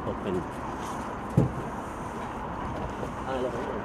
open. Ano ko yun?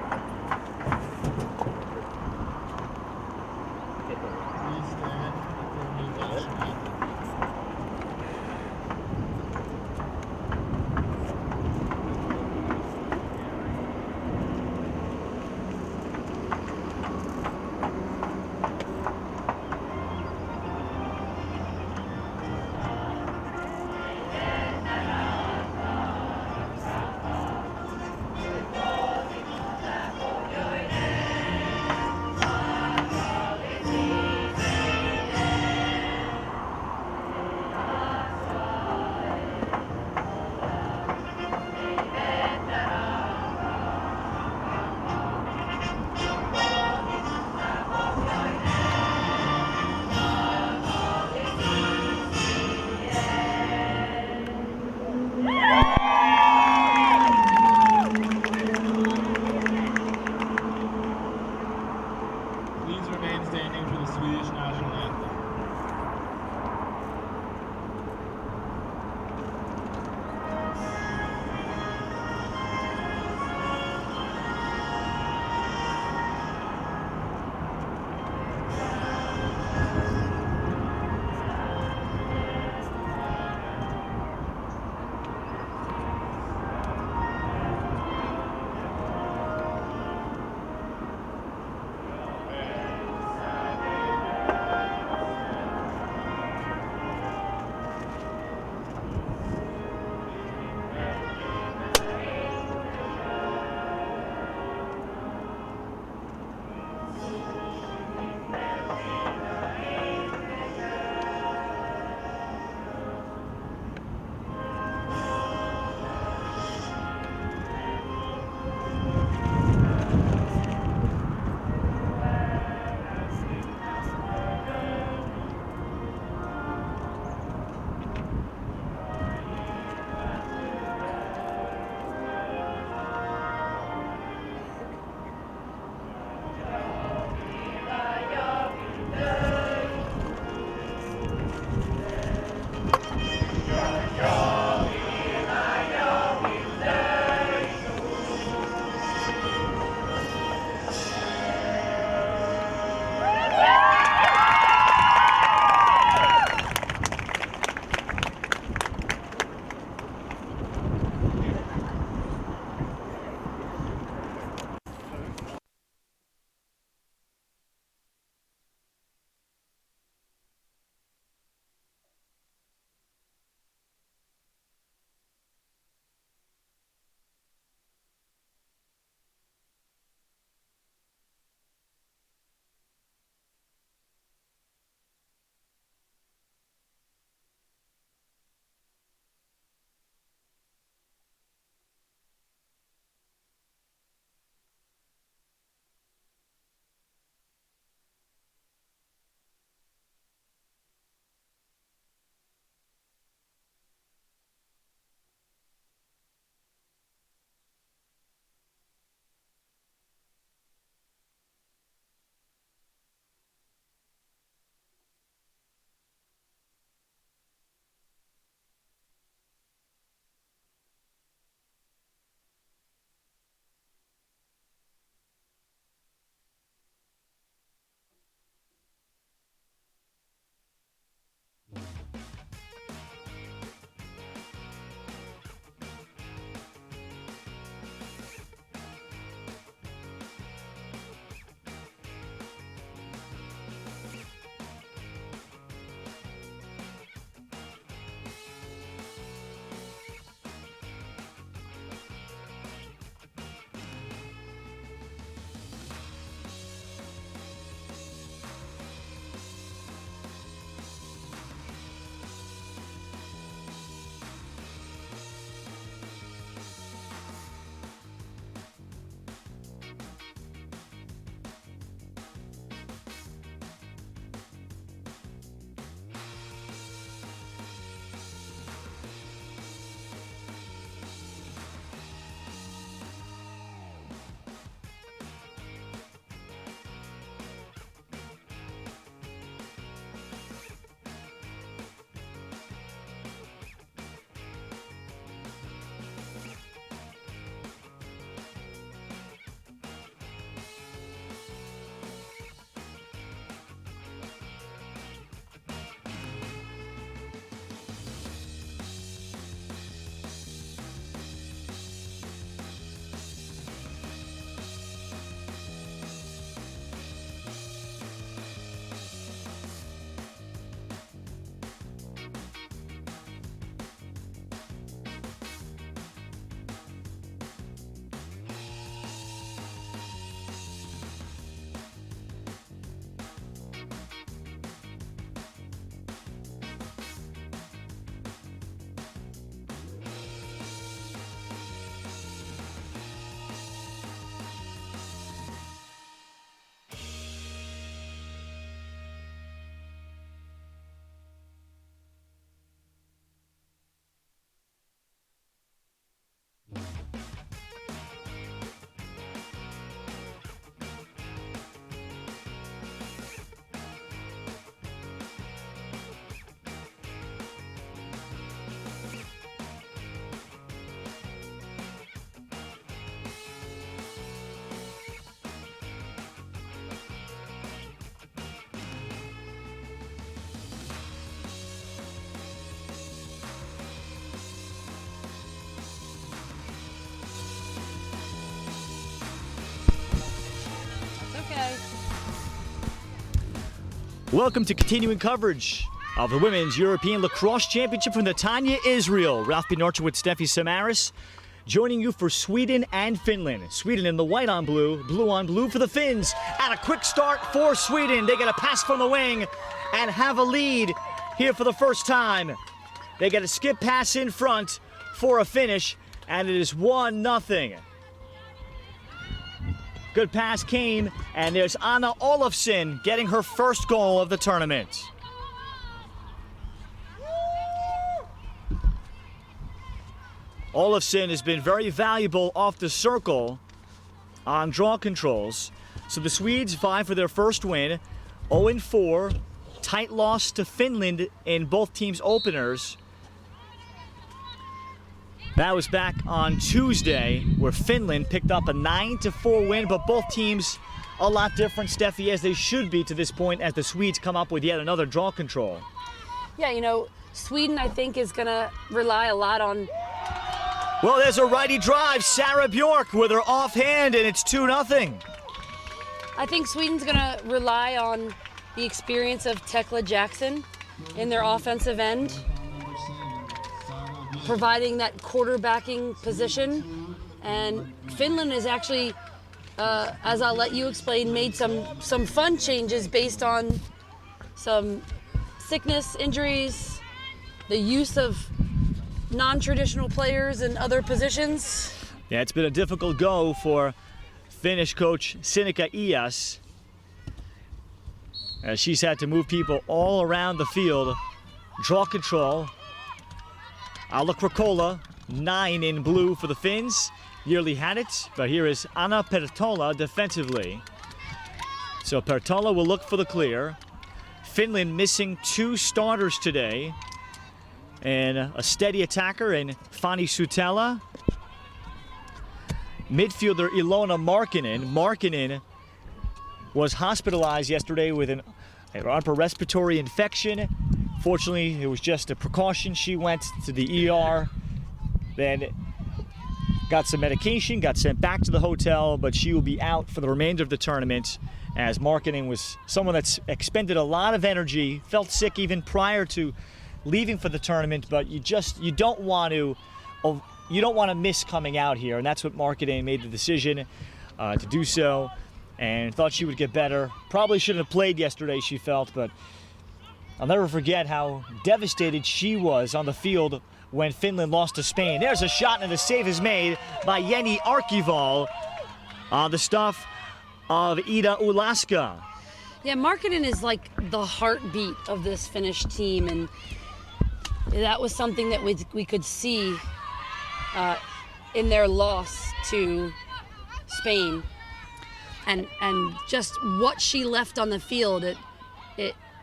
Welcome to continuing coverage of the Women's European Lacrosse Championship from Netanya, Israel. Ralph Bnorcha with Steffi Samaras joining you for Sweden and Finland. Sweden in the white on blue, blue on blue for the Finns. And a quick start for Sweden. They get a pass from the wing and have a lead here for the first time. They get a skip pass in front for a finish, and it is 1-0. Good pass came, and there's Anna Olofsson getting her first goal of the tournament. Olofsson has been very valuable off the circle on draw controls. So the Swedes vie for their first win, 0-4, tight loss to Finland in both teams' openers. That was back on Tuesday, where Finland picked up a 9-4 win, but both teams a lot different, Steffi, as they should be to this point, as the Swedes come up with yet another draw control. Yeah, you know, Sweden, I think, is going to rely a lot on... Well, there's a righty drive, Sarah Bjork with her offhand, and it's 2-0. I think Sweden's going to rely on the experience of Tekla Jackson in their offensive end, providing that quarterbacking position. And Finland is actually, as I'll let you explain, made some fun changes based on some sickness, injuries, the use of non-traditional players in other positions. Yeah, it's been a difficult go for Finnish coach Sinikka Ias, as she's had to move people all around the field. Draw control. Alla Krakola, 9 in blue for the Finns. Nearly had it, but here is Anna Pertola defensively. So Pertola will look for the clear. Finland missing 2 starters today, and a steady attacker in Fani Sutela. Midfielder Ilona Markkinen. Markkinen was hospitalized yesterday with an upper respiratory infection. Fortunately, it was just a precaution. She went to the ER, then got some medication, got sent back to the hotel, but she will be out for the remainder of the tournament, as Markkinen was someone that's expended a lot of energy, felt sick even prior to leaving for the tournament, but you don't want to miss coming out here, and that's what Markkinen made the decision to do so, and thought she would get better. Probably shouldn't have played yesterday, she felt, but I'll never forget how devastated she was on the field when Finland lost to Spain. There's a shot, and the save is made by Jenny Arkival on the stuff of Ida Ulaska. Yeah, Markkinen is like the heartbeat of this Finnish team, and that was something that we could see in their loss to Spain, and just what she left on the field.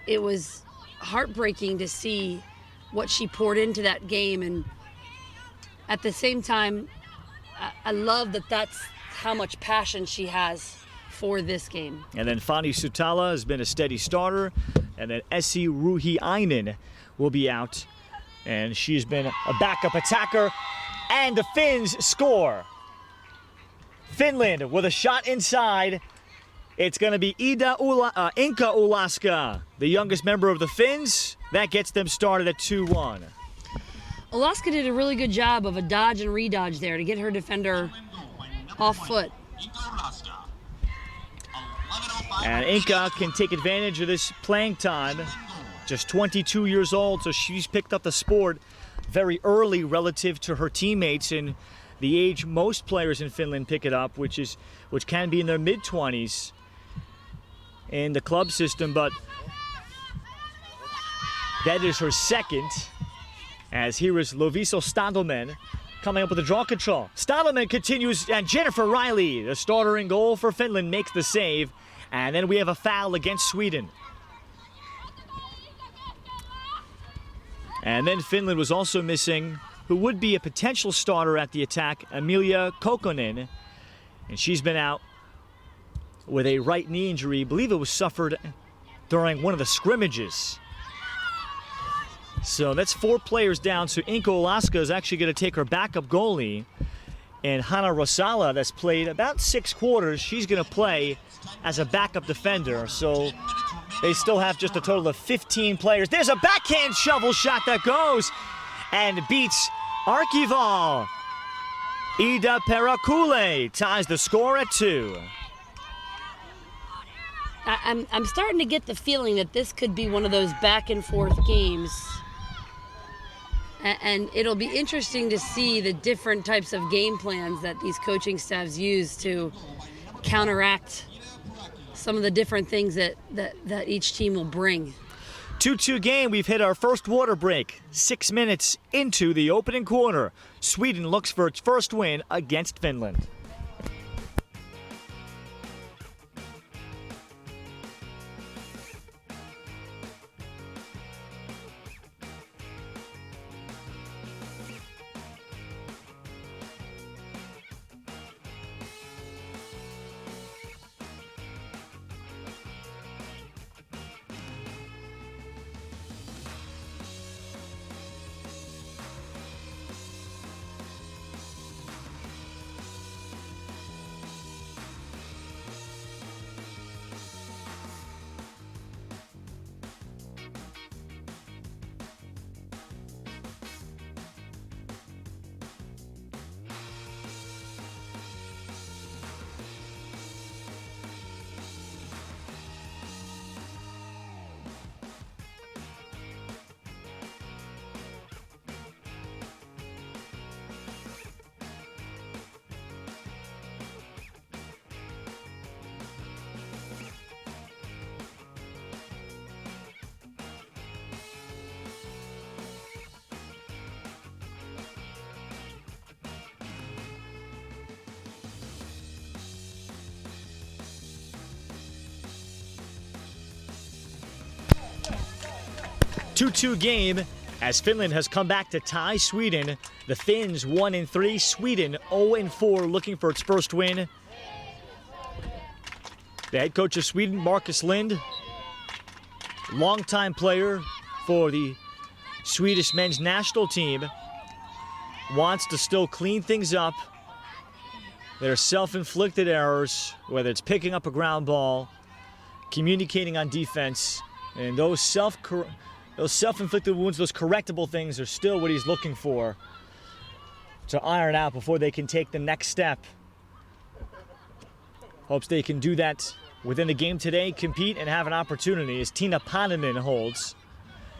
It was heartbreaking to see what she poured into that game, and at the same time, I love that that's how much passion she has for this game. And then Fani Sutala has been a steady starter, and then Essi Ruhiainen will be out, and she's been a backup attacker, and the Finns score. Finland with a shot inside. It's going to be Inka Ulaska, the youngest member of the Finns. That gets them started at 2-1. Ulaska did a really good job of a dodge and redodge there to get her defender off foot. And Inka can take advantage of this playing time. Just 22 years old, so she's picked up the sport very early relative to her teammates, and the age most players in Finland pick it up, which can be in their mid-20s in the club system, but that is her second, as here is Loviso Stadelman coming up with the draw control. Stadelman continues, and Jennifer Riley, the starter in goal for Finland, makes the save, and then we have a foul against Sweden. And then Finland was also missing, who would be a potential starter at the attack, Emilia Kokkonen, and she's been out with a right knee injury. I believe it was suffered during one of the scrimmages. So that's 4 players down. So Inka Ulaska is actually going to take her backup goalie. And Hanna Rosala, that's played about 6 quarters, she's going to play as a backup defender. So They still have just a total of 15 players. There's a backhand shovel shot that goes and beats Arkival. Ida Perakule ties the score at 2. I'm starting to get the feeling that this could be one of those back and forth games. And it'll be interesting to see the different types of game plans that these coaching staffs use to counteract some of the different things that each team will bring. 2-2 game. We've hit our first water break. 6 minutes into the opening quarter. Sweden looks for its first win against Finland. Two-two game as Finland has come back to tie Sweden. The Finns 1-3, Sweden 0-4, looking for its first win. The head coach of Sweden, Marcus Lind, longtime player for the Swedish men's national team, wants to still clean things up. Their self-inflicted errors, whether it's picking up a ground ball, communicating on defense, and those self-inflicted wounds, those correctable things are still what he's looking for to iron out before they can take the next step. Hopes they can do that within the game today, compete and have an opportunity as Tina Pannanen holds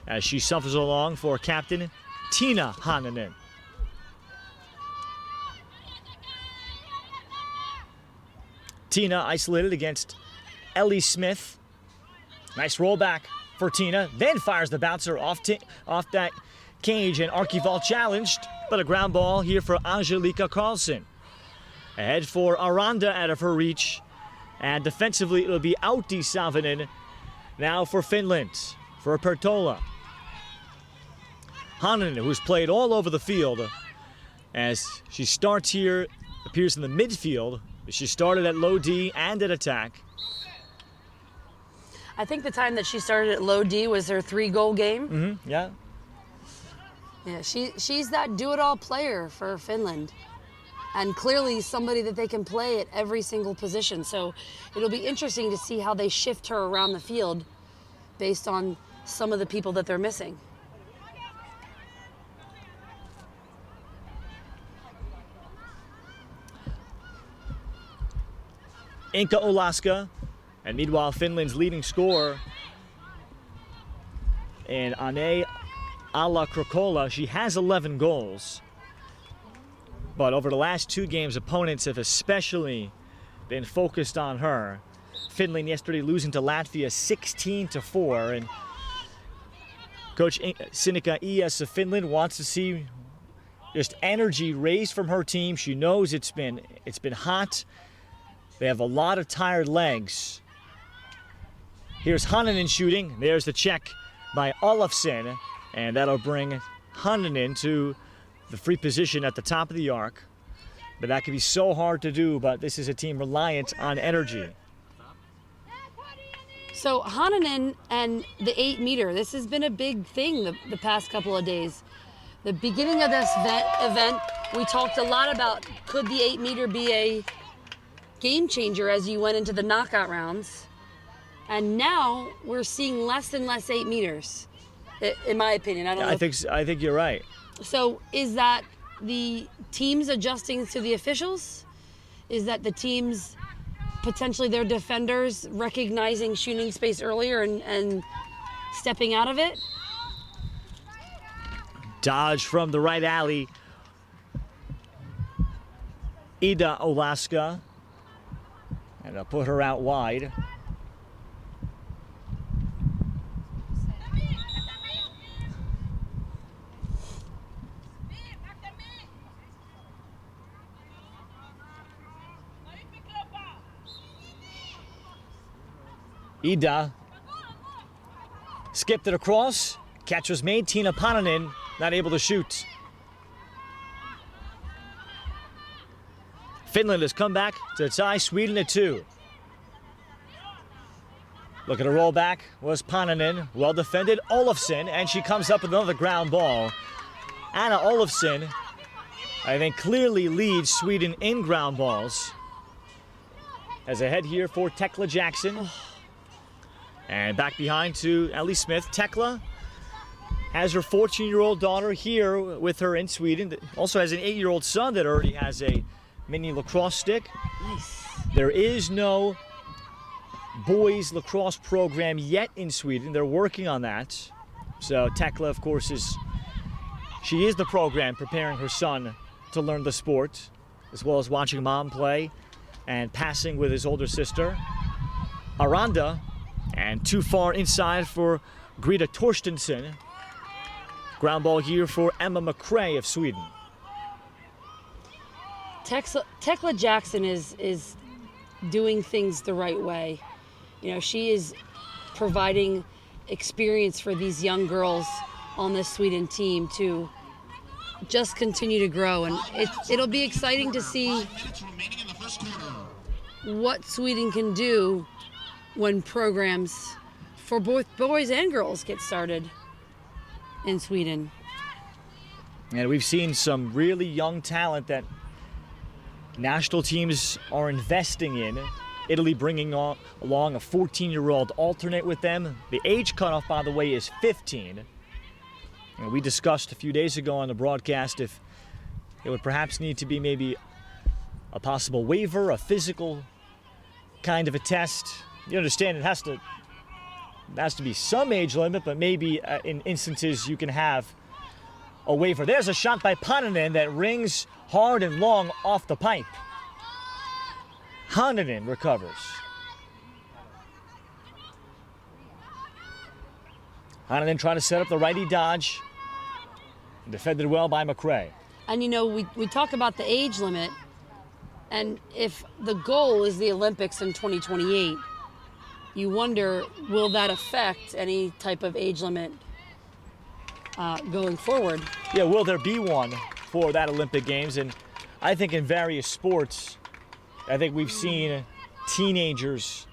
as she suffers along for captain Tina Hannanen. Tina isolated against Ellie Smith. Nice rollback for Tina, then fires the bouncer off that cage, and Arkival challenged, but a ground ball here for Angelika Karlsson. Ahead for Aranda out of her reach, and defensively it'll be Autti Savinen now for Finland, for Pertola. Hannanen, who's played all over the field, as she starts here, appears in the midfield. She started at low D and at attack. I think the time that she started at low D was her 3-goal game. Mm-hmm, yeah. Yeah, she's that do-it-all player for Finland. And clearly somebody that they can play at every single position. So it'll be interesting to see how they shift her around the field based on some of the people that they're missing. Inka Olaska. And meanwhile, Finland's leading scorer in Ane Ala-Krokola, she has 11 goals. But over the last 2 games, opponents have especially been focused on her. Finland yesterday losing to Latvia 16-4. And Coach Sinikka Ies of Finland wants to see just energy raised from her team. She knows it's been hot. They have a lot of tired legs. Here's Hannanen shooting. There's the check by Olofsson, and that'll bring Hannanen to the free position at the top of the arc. But that can be so hard to do, but this is a team reliant on energy. So Hannanen and the 8-meter, this has been a big thing the past couple of days. The beginning of this event, we talked a lot about could the 8-meter be a game changer as you went into the knockout rounds. And now we're seeing less and less 8 meters, in my opinion. I don't know. I think you're right. So is that the teams adjusting to the officials? Is that the teams, potentially their defenders, recognizing shooting space earlier and stepping out of it? Dodge from the right alley. Ida Olaska. And they'll put her out wide. Ida skipped it across. Catch was made. Tina Pananen not able to shoot. Finland has come back to tie Sweden at 2. Look at a roll back. Was Pananen. Well defended. Olofsson, and she comes up with another ground ball. Anna Olofsson, I think, clearly leads Sweden in ground balls. As ahead here for Tekla Jackson. And back behind to Ellie Smith. Tekla has her 14-year-old daughter here with her in Sweden. Also has an 8-year-old son that already has a mini lacrosse stick. Nice. There is no boys lacrosse program yet in Sweden. They're working on that. So Tekla, of course, is the program preparing her son to learn the sport, as well as watching mom play and passing with his older sister. Aranda, and too far inside for Greta Torstensson. Ground ball here for Emma McRae of Sweden. Tekla Jackson is doing things the right way. You know, she is providing experience for these young girls on this Sweden team to just continue to grow, and it'll be exciting to see what Sweden can do when programs for both boys and girls get started in Sweden. And we've seen some really young talent that national teams are investing in. Italy bringing along a 14-year-old alternate with them. The age cutoff, by the way, is 15. And we discussed a few days ago on the broadcast if it would perhaps need to be maybe a possible waiver, a physical kind of a test. You understand it has to be some age limit, but maybe in instances you can have a waiver. There's a shot by Pananen that rings hard and long off the pipe. Hananen recovers. Hananen trying to set up the righty dodge. Defended well by McRae. And you know, we talk about the age limit, and if the goal is the Olympics in 2028, you wonder, will that affect any type of age limit going forward? Yeah, will there be one for that Olympic Games? And I think in various sports, I think we've seen teenagers,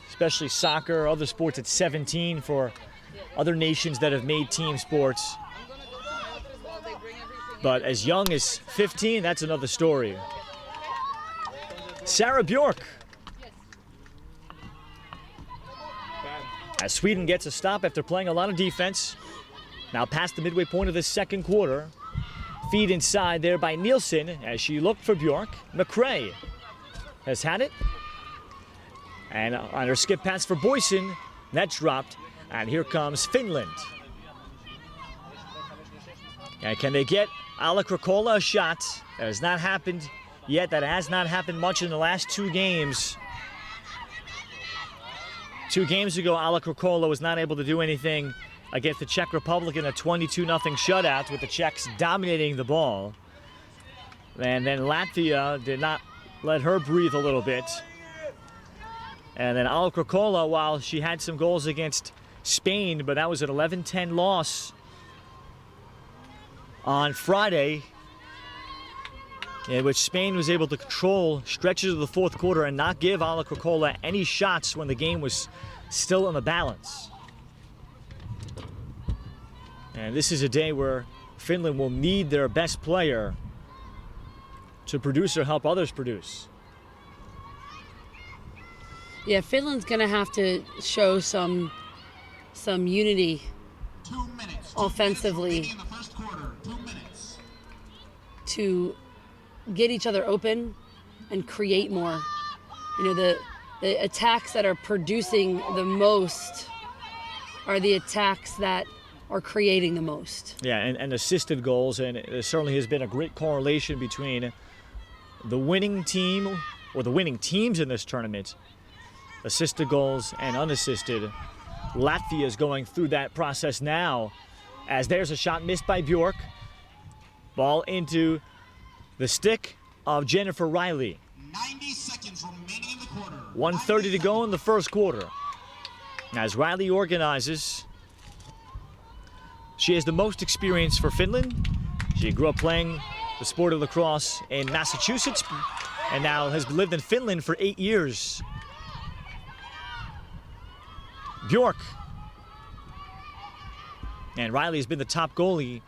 especially soccer, other sports at 17 for other nations that have made team sports. But as young as 15, that's another story. Sarah Bjork. As Sweden gets a stop after playing a lot of defense. Now past the midway point of the second quarter. Feed inside there by Nielsen as she looked for Bjork. McRae has had it. And on her skip pass for Boysen, that's dropped. And here comes Finland. And can they get Ala Krakola a shot? That has not happened yet. That has not happened much in the last 2 games. 2 games ago, Ala Krakola was not able to do anything against the Czech Republic in a 22-0 shutout with the Czechs dominating the ball. And then Latvia did not let her breathe a little bit. And then Ala Krakola, while she had some goals against Spain, but that was an 11-10 loss on Friday, in which Spain was able to control stretches of the fourth quarter and not give Ala Krakola any shots when the game was still in the balance. And this is a day where Finland will need their best player to produce or help others produce. Yeah, Finland's going to have to show some unity 2 minutes. offensively In the first quarter. 2 minutes. to get each other open and create more. You know, the attacks that are producing the most are the attacks that are creating the most. Yeah, and assisted goals, and there certainly has been a great correlation between the winning team, or the winning teams in this tournament, assisted goals and unassisted. Latvia is going through that process now, as there's a shot missed by Bjork. Ball into the stick of Jennifer Riley. 90 seconds remaining in the quarter. 1:30 to go in the first quarter. As Riley organizes, she has the most experience for Finland. She grew up playing the sport of lacrosse in Massachusetts and now has lived in Finland for 8 years. Bjork. And Riley has been the top goalie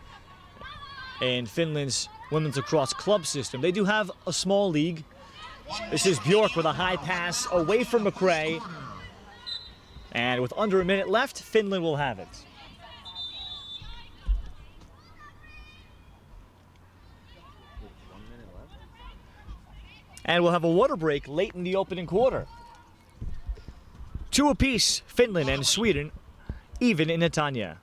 in Finland's women's lacrosse club system. They do have a small league. This is Bjork with a high pass away from McRae. And with under a minute left, Finland will have it. And we'll have a water break late in the opening quarter. 2 apiece, Finland and Sweden, even in Netanya.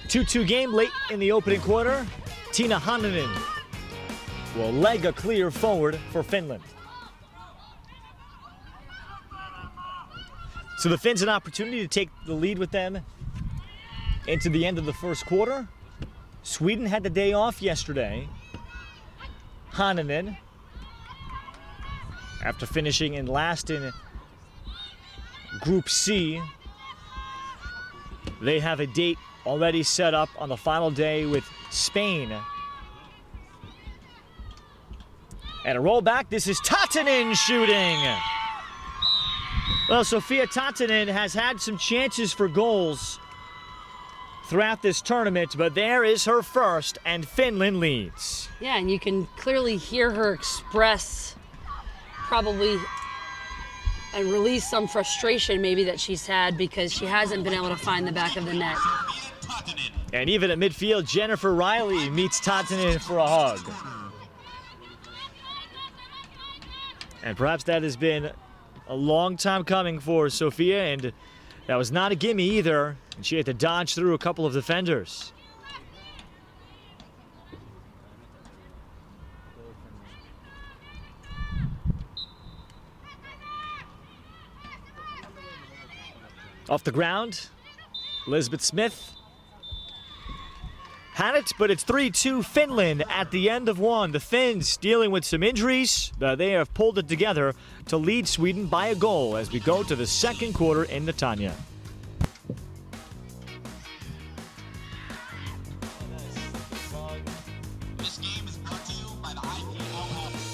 Two-two game late in the opening quarter. Tiina Hannunen will leg a clear forward for Finland. So the Finns an opportunity to take the lead with them into the end of the first quarter. Sweden had the day off yesterday. Hannunen, after finishing in last in Group C, they have a date already set up on the final day with Spain. And a rollback, this is Tatanen shooting. Well, Sofia Tatanen has had some chances for goals throughout this tournament, but there is her first, and Finland leads. Yeah, and you can clearly hear her express probably and release some frustration maybe that she's had because she hasn't been able to find the back of the net. And even at midfield, Jennifer Riley meets Tatanen for a hug. And perhaps that has been a long time coming for Sofia, and that was not a gimme either. And she had to dodge through a couple of defenders. Off the ground, Elizabeth Smith had it, but it's 3-2 Finland at the end of one. The Finns dealing with some injuries. They have pulled it together to lead Sweden by a goal as we go to the second quarter in Netanya. This game is brought to you by the IPO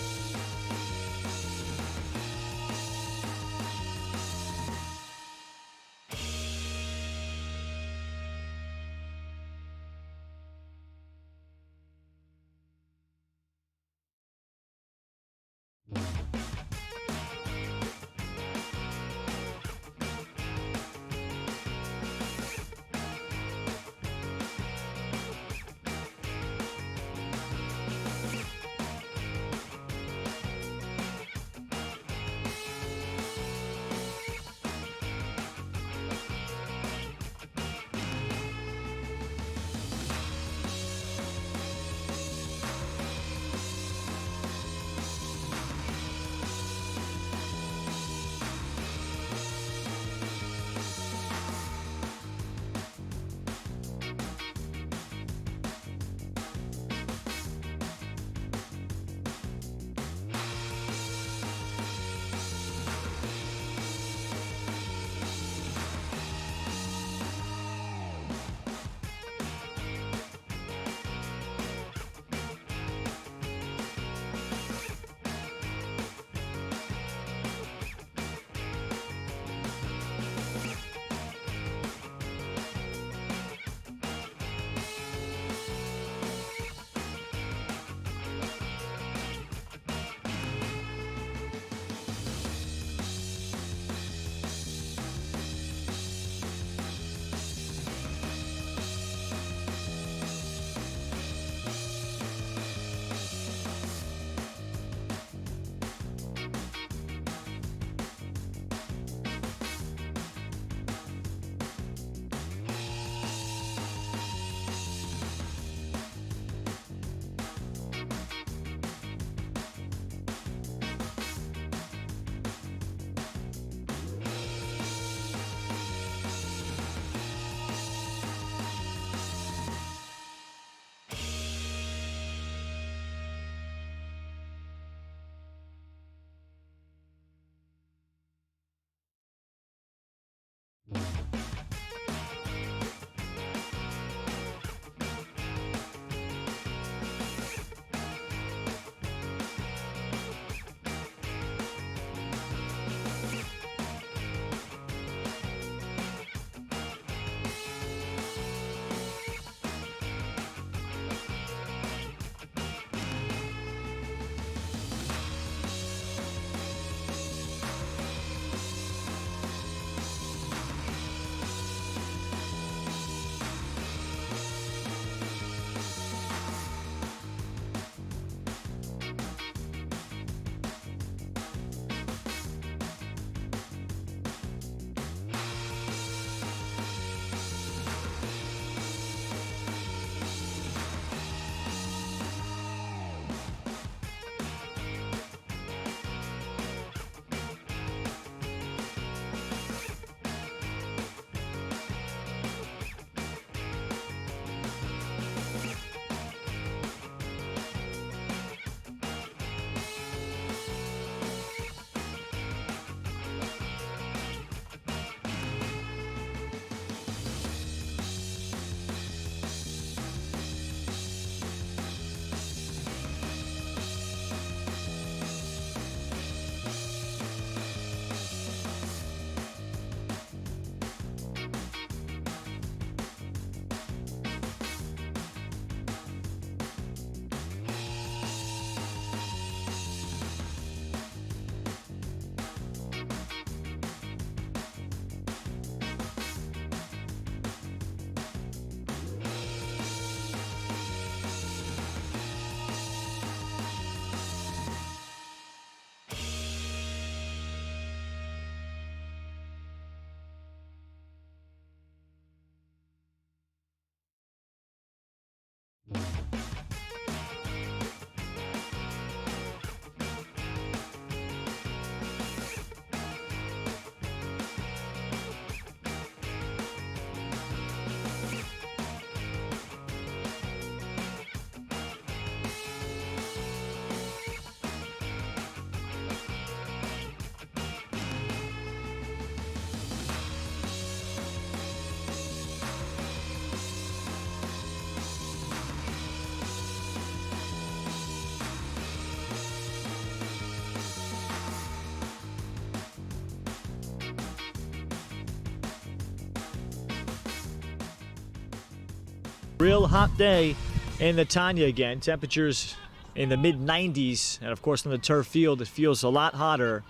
Real hot day in the Tanya again. Temperatures in the mid-90s, and of course on the turf field it feels a lot hotter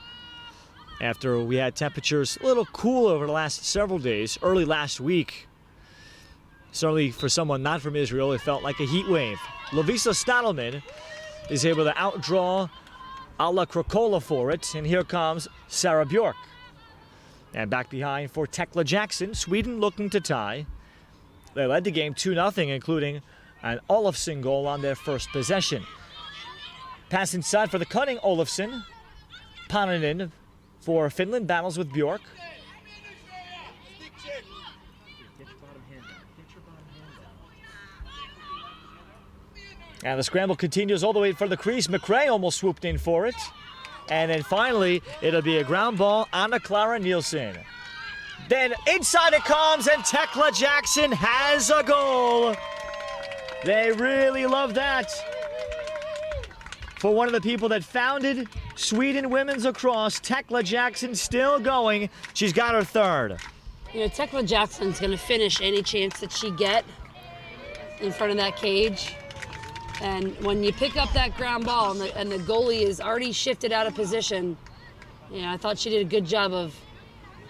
after we had temperatures a little cool over the last several days. Early last week, certainly for someone not from Israel, it felt like a heat wave. Lovisa Stadelman is able to outdraw Alla Krokola for it, and here comes Sarah Bjork. And back behind for Tekla Jackson, Sweden looking to tie. They led the game 2-0, including an Olofsson goal on their first possession. Pass inside for the cutting Olofsson. Paninen for Finland battles with Bjork. And the scramble continues all the way for the crease. McRae almost swooped in for it. And then finally, it'll be a ground ball, Anna Clara Nielsen. Then inside it comes, and Tekla Jackson has a goal. They really love that. For one of the people that founded Sweden Women's Lacrosse, Tekla Jackson still going. She's got her third. You know, Tekla Jackson's going to finish any chance that she get in front of that cage. And when you pick up that ground ball and the goalie is already shifted out of position, you know, I thought she did a good job of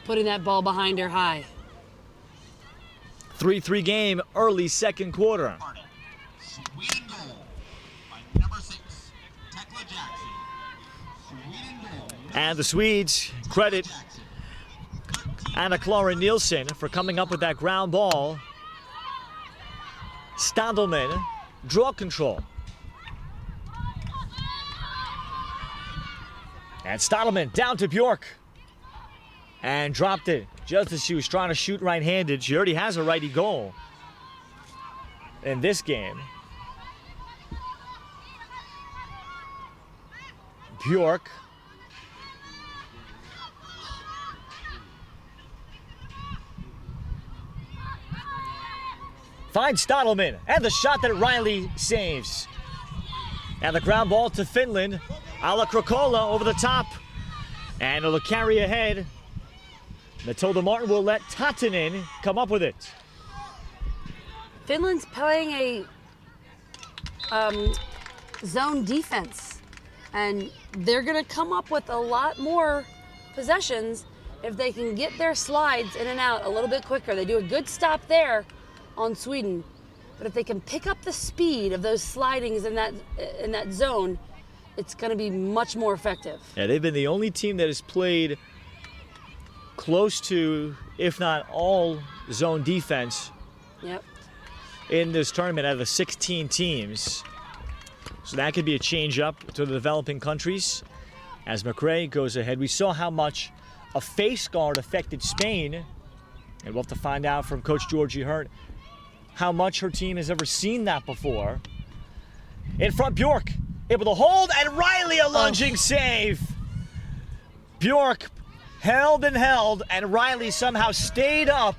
putting that ball behind her high. 3-3 game, early second quarter. Sweden goal by number 6, Tekla Jackson. Sweden goal. And the Swedes credit Anna Clara Nielsen for coming up with that ground ball. Stadelman, draw control. And Stadelman down to Bjork. And dropped it just as she was trying to shoot right-handed. She already has a righty goal in this game. Bjork. Finds Stadelman, and the shot that Riley saves. And the ground ball to Finland. Alla Krokola over the top. And it'll carry ahead. Matilda Martin will let Tatinen come up with it. Finland's playing a zone defense, and they're going to come up with a lot more possessions if they can get their slides in and out a little bit quicker. They do a good stop there on Sweden, but if they can pick up the speed of those slidings in that zone, it's going to be much more effective. Yeah, they've been the only team that has played close to, if not all, zone defense. Yep. In this tournament out of the 16 teams. So that could be a change up to the developing countries as McRae goes ahead. We saw how much a face guard affected Spain, and we'll have to find out from Coach Georgie Hurt how much her team has ever seen that before. In front, Bjork able to hold, and Riley a lunging save. Bjork held and held, and Riley somehow stayed up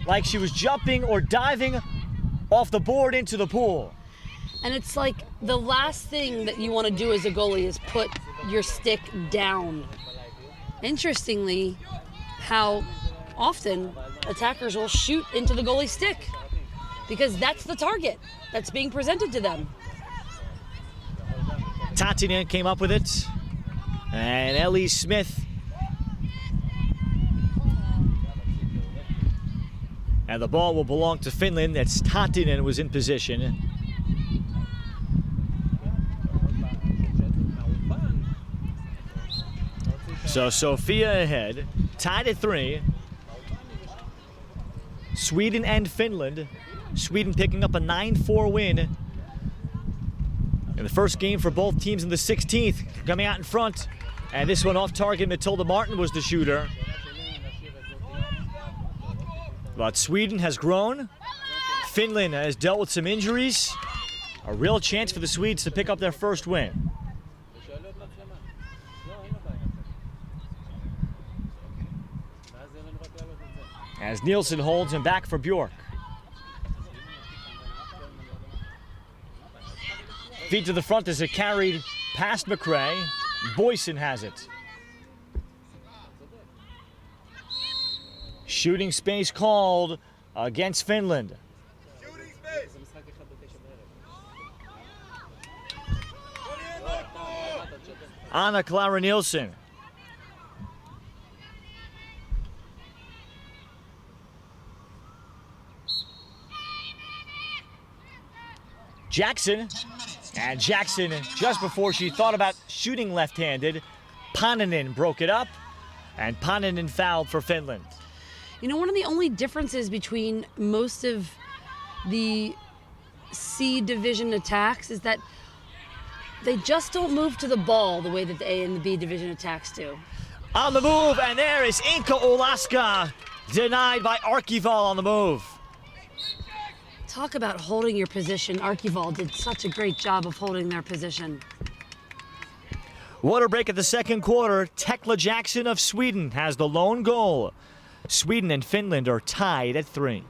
like she was jumping or diving off the board into the pool. And it's like the last thing that you want to do as a goalie is put your stick down. Interestingly, how often attackers will shoot into the goalie stick because that's the target that's being presented to them. Tatinen came up with it, and Ellie Smith. And the ball will belong to Finland. That's Tatinen was in position. So Sofia ahead, tied at 3. Sweden and Finland. Sweden picking up a 9-4 win In the first game for both teams in the 16th, coming out in front. And this one off target, Matilda Martin was the shooter. But Sweden has grown. Finland has dealt with some injuries. A real chance for the Swedes to pick up their first win. As Nielsen holds him back for Bjork. Feet to the front as it carried past McRae. Boyson has it. Shooting space called against Finland. Anna Clara Nielsen. Jackson. And Jackson, just before she thought about shooting left-handed, Paninen broke it up, and Paninen fouled for Finland. You know, one of the only differences between most of the C division attacks is that they just don't move to the ball the way that the A and the B division attacks do. On the move, and there is Inka Olaska, denied by Arkival on the move. Talk about holding your position. Arkival did such a great job of holding their position. Water break at the second quarter. Tekla Jackson of Sweden has the lone goal. Sweden and Finland are tied at 3.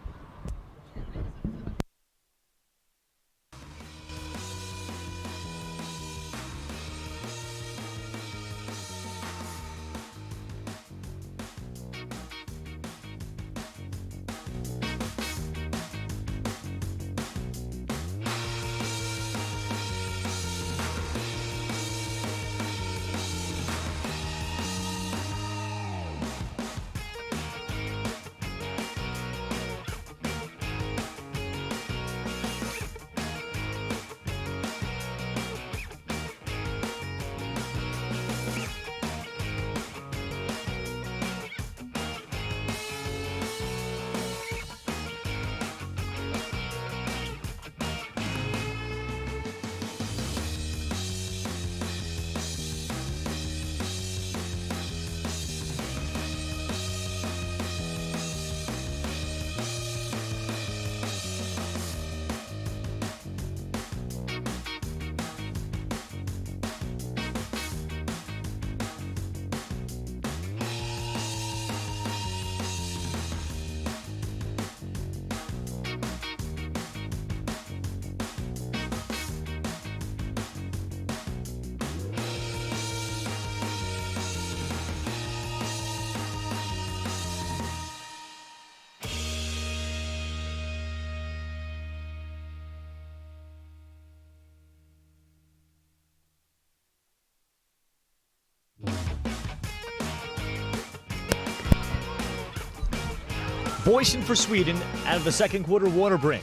Boyson for Sweden out of the second quarter water break.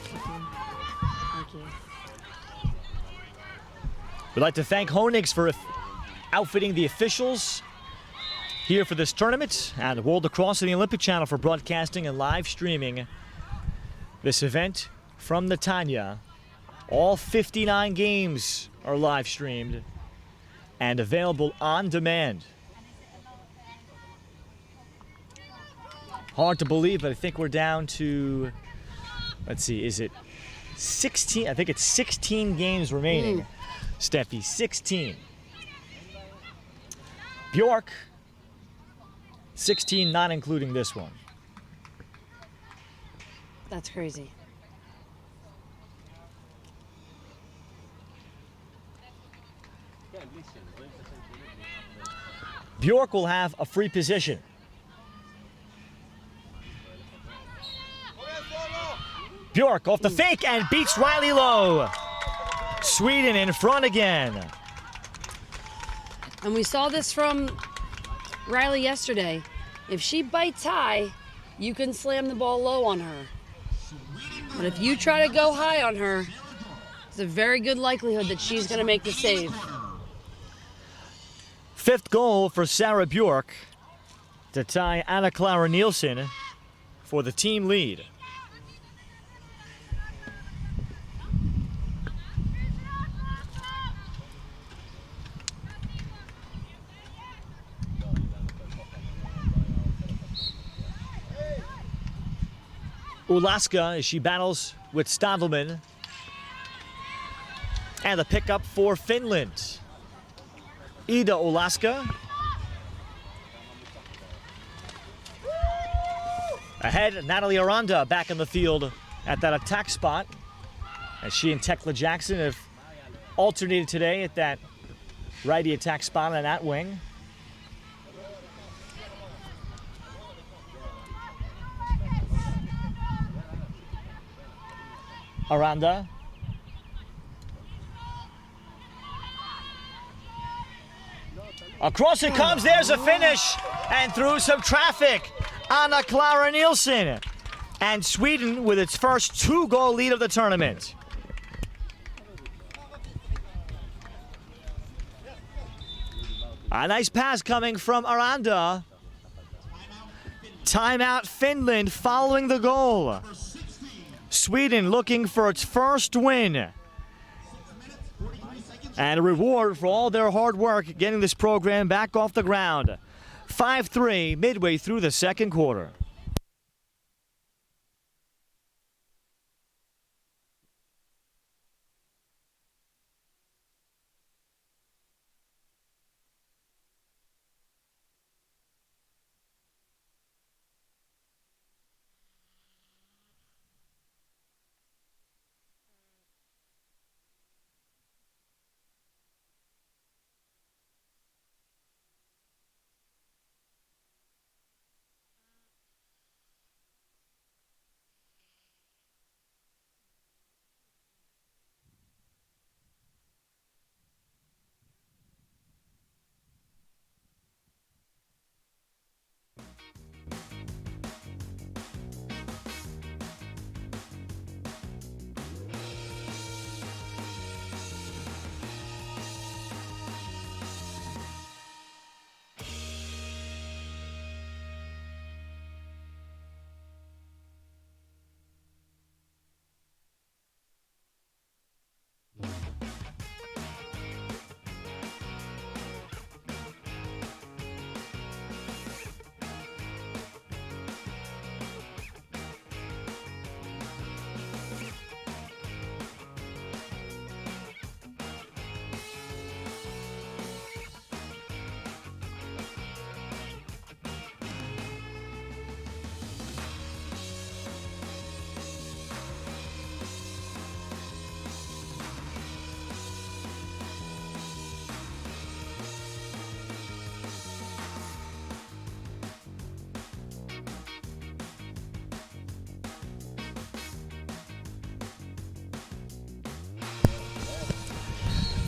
We'd like to thank Honig's for outfitting the officials here for this tournament, and World Lacrosse and the Olympic Channel for broadcasting and live streaming this event from Netanya. All 59 games are live streamed and available on demand. Hard to believe, but I think we're down to, let's see, is it 16? I think it's 16 games remaining. Steffi, 16. Bjork, 16, not including this one. That's crazy. Bjork will have a free position. Bjork off the fake and beats Riley Lowe. Sweden in front again. And we saw this from Riley yesterday. If she bites high, you can slam the ball low on her. But if you try to go high on her, there's a very good likelihood that she's going to make the save. Fifth goal for Sarah Bjork to tie Anna Clara Nielsen for the team lead. Ulaska as she battles with Stadelman. And the pickup for Finland. Ida Ulaska. Ahead, Natalie Aranda back in the field at that attack spot. As she and Tekla Jackson have alternated today at that righty attack spot on that wing. Aranda. Across it comes, there's a finish, and through some traffic, Anna Clara Nielsen. And Sweden with its first 2-goal lead of the tournament. A nice pass coming from Aranda. Timeout Finland following the goal. Sweden looking for its first win. And a reward for all their hard work getting this program back off the ground. 5-3 midway through the second quarter.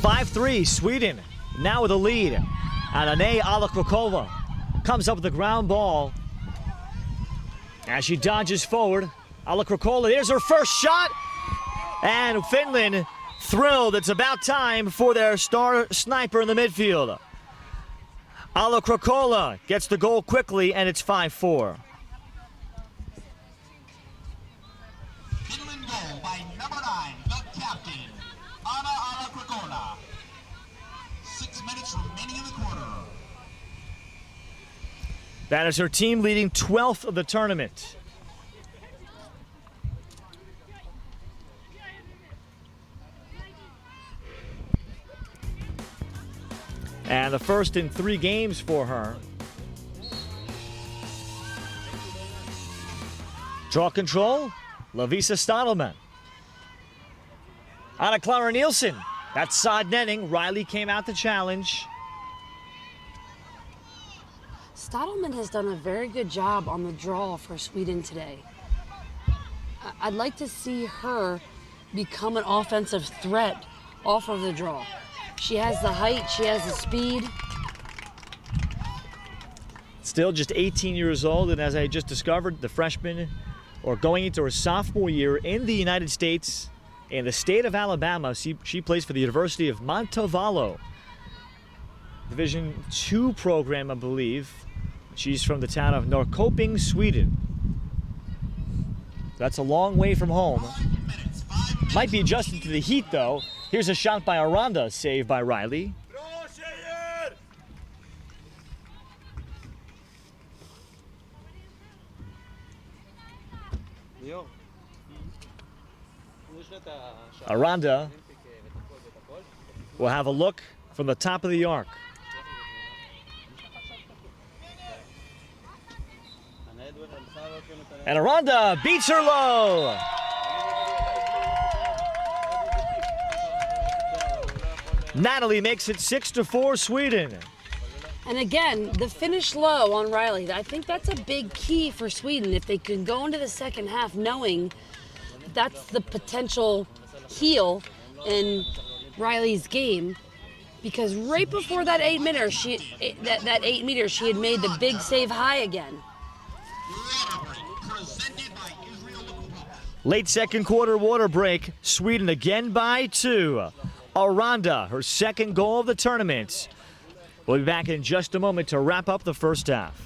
(5-3) Sweden now with a lead. And Ane Alakrokova comes up with the ground ball. As she dodges forward, Alakrokova, there's her first shot. And Finland thrilled. It's about time for their star sniper in the midfield. Alakrokova gets the goal quickly, and it's 5-4. Finland goal by number 9, the captain, Anna Alakrokova. 6 minutes remaining in the quarter. That is her team leading 12th of the tournament. And the first in 3 games for her. Draw control, Lovisa Stadelman. Anna Clara Nielsen. That's side netting. Riley came out to challenge. Stadelman has done a very good job on the draw for Sweden today. I'd like to see her become an offensive threat off of the draw. She has the height, she has the speed. Still just 18 years old, and as I just discovered, the freshman, or going into her sophomore year in the United States, in the state of Alabama. She plays for the University of Montevallo. Division II program, I believe. She's from the town of Norrköping, Sweden. That's a long way from home. Might be adjusted to the heat, though. Here's a shot by Aranda, saved by Riley. Aranda will have a look from the top of the arc. And Aranda beats her low. Natalie makes it 6-4 Sweden. And again, the finish low on Riley, I think that's a big key for Sweden. If they can go into the second half knowing that's the potential heel in Riley's game, because right before that 8 meter, that 8 meters, she had made the big save high again. Late second quarter water break, Sweden again by 2. Aranda, her second goal of the tournament. We'll be back in just a moment to wrap up the first half.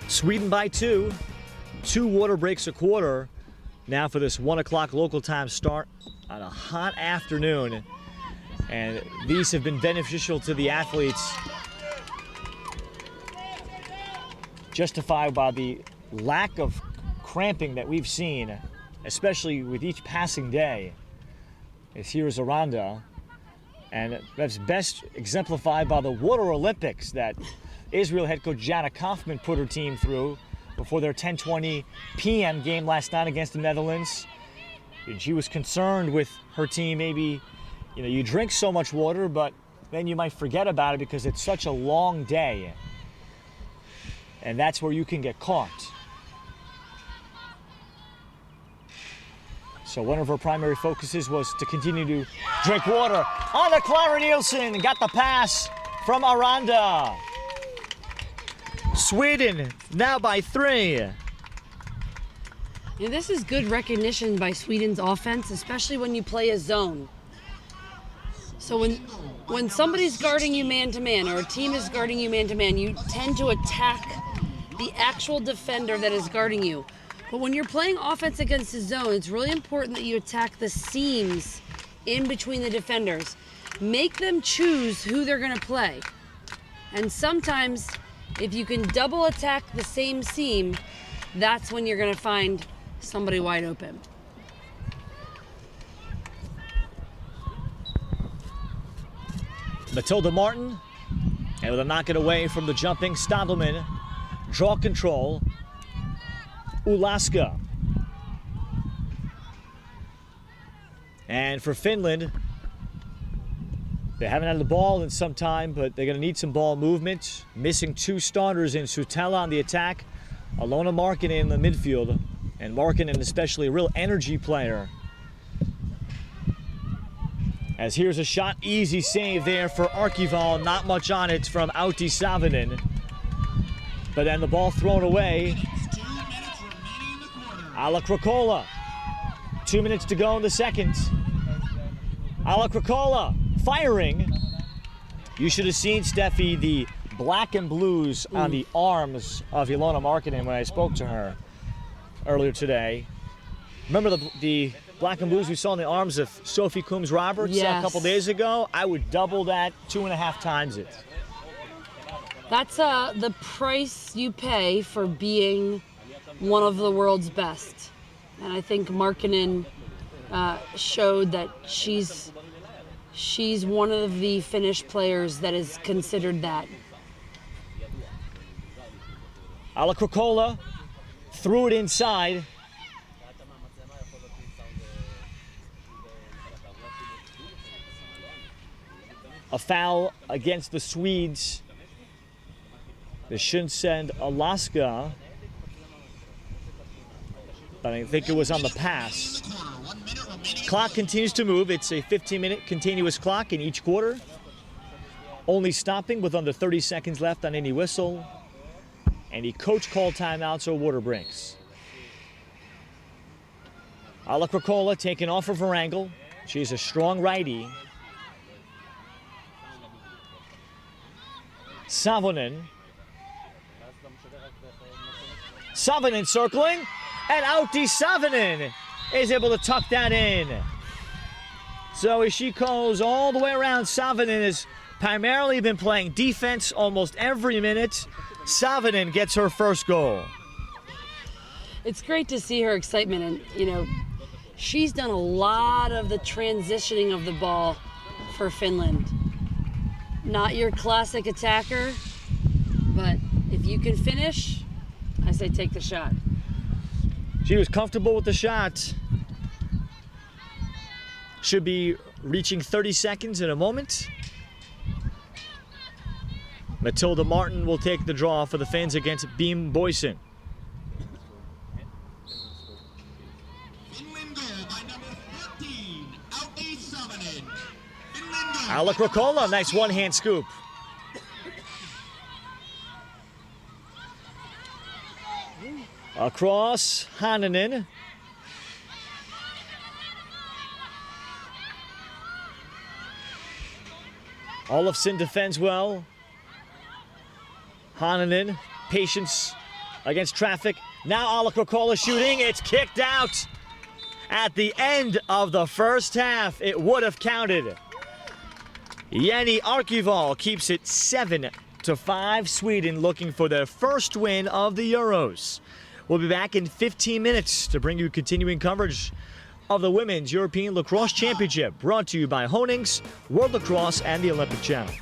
Sweden by 2. 2 water breaks a quarter now for this 1 o'clock local time start on a hot afternoon. And these have been beneficial to the athletes, justified by the lack of cramping that we've seen, especially with each passing day. As here's Aranda, and that's best exemplified by the Water Olympics that Israel head coach Jana Kaufman put her team through before their 10:20 p.m. game last night against the Netherlands. And she was concerned with her team. Maybe, you drink so much water, but then you might forget about it because it's such a long day. And that's where you can get caught. So one of her primary focuses was to continue to drink water. Anna Clara Nielsen got the pass from Aranda. Sweden now by 3. And this is good recognition by Sweden's offense, especially when you play a zone. So when somebody's guarding you man-to-man, or a team is guarding you man-to-man, you tend to attack the actual defender that is guarding you. But when you're playing offense against a zone, it's really important that you attack the seams in between the defenders. Make them choose who they're going to play. And sometimes, if you can double attack the same seam, that's when you're going to find somebody wide open. Matilda Martin, and with a knock it away from the jumping Stadelman, draw control, Ulaska. And for Finland, they haven't had the ball in some time, but they're going to need some ball movement. Missing 2 starters in Sutella on the attack, Alona Markkinen in the midfield, and Markkinen especially a real energy player. As here's a shot, easy save there for Arkival, not much on it from Auti Savinen. But then the ball thrown away. Ala Krakola, 2 minutes to go in the second. Ala Krakola firing. You should have seen, Steffi, the black and blues on the arms of Ilona Markkinen when I spoke to her earlier today. Remember the black and blues we saw on the arms of Sophie Coombs-Roberts a couple days ago? I would double that, 2.5 times it. That's the price you pay for being one of the world's best. And I think Markkinen showed that she's one of the Finnish players that is considered that. Ala-Krakkola threw it inside. A foul against the Swedes. This shouldn't send Alaska, but I think it was on the pass. Clock continues to move. It's a 15-minute continuous clock in each quarter. Only stopping with under 30 seconds left on any whistle. And the coach called timeouts or water breaks. Ala-Krakkola taken off of her angle. She's a strong righty. Savonen circling, and Outi Savonen is able to tuck that in. So as she goes all the way around, Savonen has primarily been playing defense almost every minute. Savonen gets her first goal. It's great to see her excitement, and you know, she's done a lot of the transitioning of the ball for Finland. Not your classic attacker, but if you can finish, I say take the shot. She was comfortable with the shot. Should be reaching 30 seconds in a moment. Matilda Martin will take the draw for the Finns against Beam Boysen. Finland goal by number 14, Outi Savonen. Ala-Krakkola, nice one-hand scoop. Across, Hananen. Olofsson defends well. Hananen, patience against traffic. Now Ala-Krakkola shooting, it's kicked out. At the end of the first half, it would have counted. Jenny Arkival keeps it 7-5. Sweden looking for their first win of the Euros. We'll be back in 15 minutes to bring you continuing coverage of the Women's European Lacrosse Championship, brought to you by Honings, World Lacrosse, and the Olympic Channel.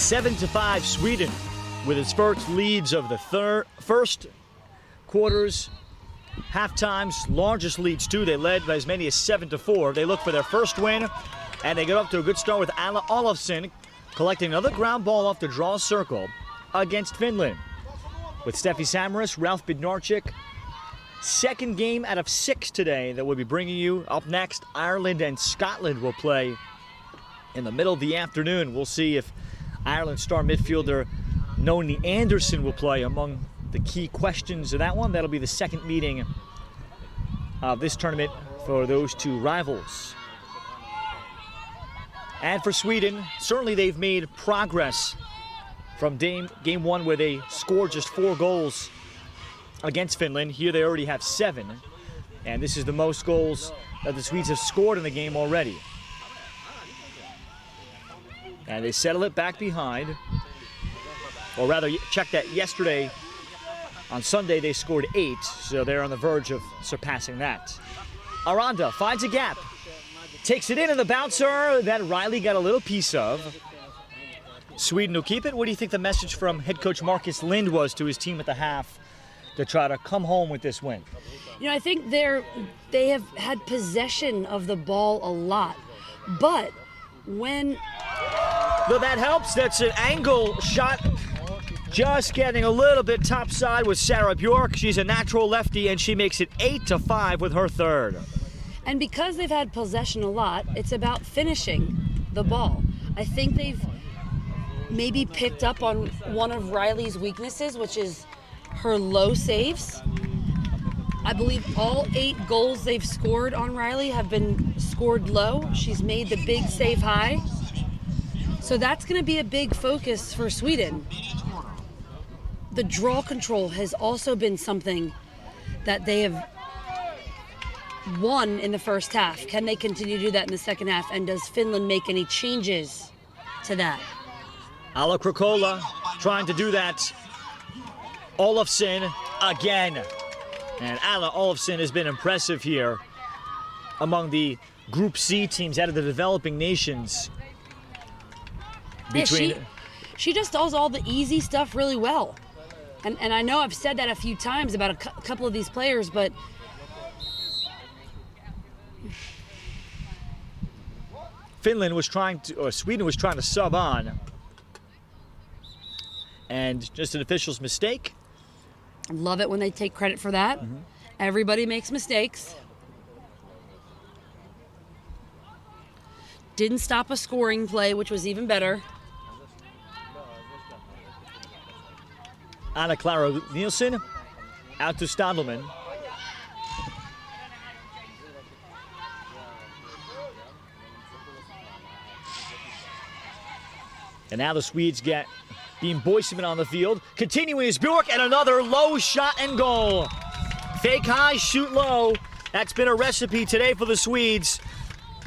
7-5 Sweden with its first leads of the first quarters. Half-time's largest leads, too. They led by as many as 7-4. They look for their first win, and they get off to a good start with Anna Olofsson collecting another ground ball off the draw circle against Finland. With Steffi Samaras, Ralph Bednarczyk, second game out of 6 today that we'll be bringing you. Up next, Ireland and Scotland will play in the middle of the afternoon. We'll see if Ireland star midfielder Noni Anderson will play among the key questions of that one. That'll be the second meeting of this tournament for those two rivals. And for Sweden, certainly they've made progress from game one where they scored just 4 goals against Finland. Here they already have 7, and this is the most goals that the Swedes have scored in the game already. And they settle it back behind, or rather, check that yesterday. On Sunday, they scored 8, so they're on the verge of surpassing that. Aranda finds a gap, takes it in, and the bouncer that Riley got a little piece of. Sweden will keep it. What do you think the message from head coach Marcus Lind was to his team at the half to try to come home with this win? You know, I think they have had possession of the ball a lot, but when... Though that helps, that's an angle shot. Just getting a little bit topside with Sarah Bjork. She's a natural lefty, and she makes it 8-5 with her third. And because they've had possession a lot, it's about finishing the ball. I think they've maybe picked up on one of Riley's weaknesses, which is her low saves. I believe all 8 goals they've scored on Riley have been scored low. She's made the big save high. So that's going to be a big focus for Sweden. The draw control has also been something that they have won in the first half. Can they continue to do that in the second half? And does Finland make any changes to that? Ala Krakola trying to do that. Olofsson again. And Ala Olofsson has been impressive here among the Group C teams out of the developing nations. She just does all the easy stuff really well. And I know I've said that a few times about a couple of these players, but Sweden was trying to sub on, and just an official's mistake. Love it when they take credit for that. Mm-hmm. Everybody makes mistakes. Didn't stop a scoring play, which was even better. Anna Clara Nielsen out to Stadelman. And now the Swedes get Beam Boyceman on the field. Continuing his Bjork, and another low shot and goal. Fake high, shoot low. That's been a recipe today for the Swedes.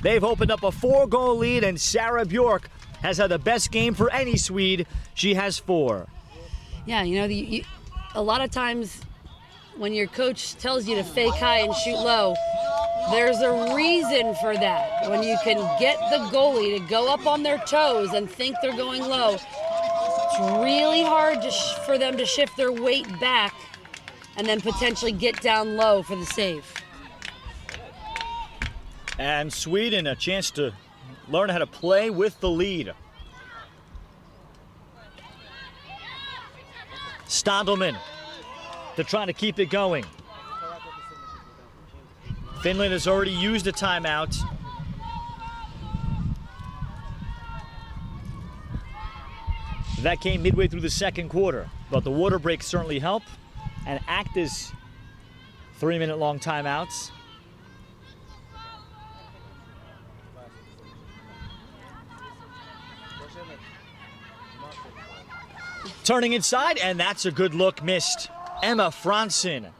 They've opened up a 4-goal lead, and Sarah Bjork has had the best game for any Swede. She has 4. Yeah, you know, a lot of times when your coach tells you to fake high and shoot low, there's a reason for that. When you can get the goalie to go up on their toes and think they're going low, it's really hard for them to shift their weight back and then potentially get down low for the save. And Sweden, a chance to learn how to play with the lead. Stadelman to try to keep it going. Finland has already used a timeout. That came midway through the second quarter, but the water breaks certainly help, and act as 3-minute-long timeouts. Turning inside, and that's a good look missed. Emma Fransson.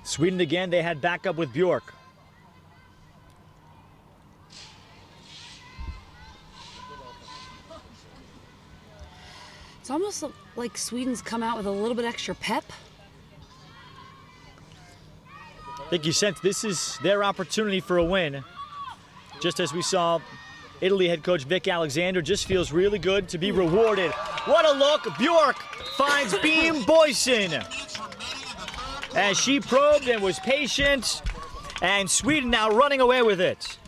Sweden again, they had backup with Bjork. It's almost like Sweden's come out with a little bit extra pep. I think you sense this is their opportunity for a win. Just as we saw Italy head coach Vic Alexander just feels really good to be rewarded. What a look! Bjork finds Beam Boysen as she probed and was patient, and Sweden now running away with it.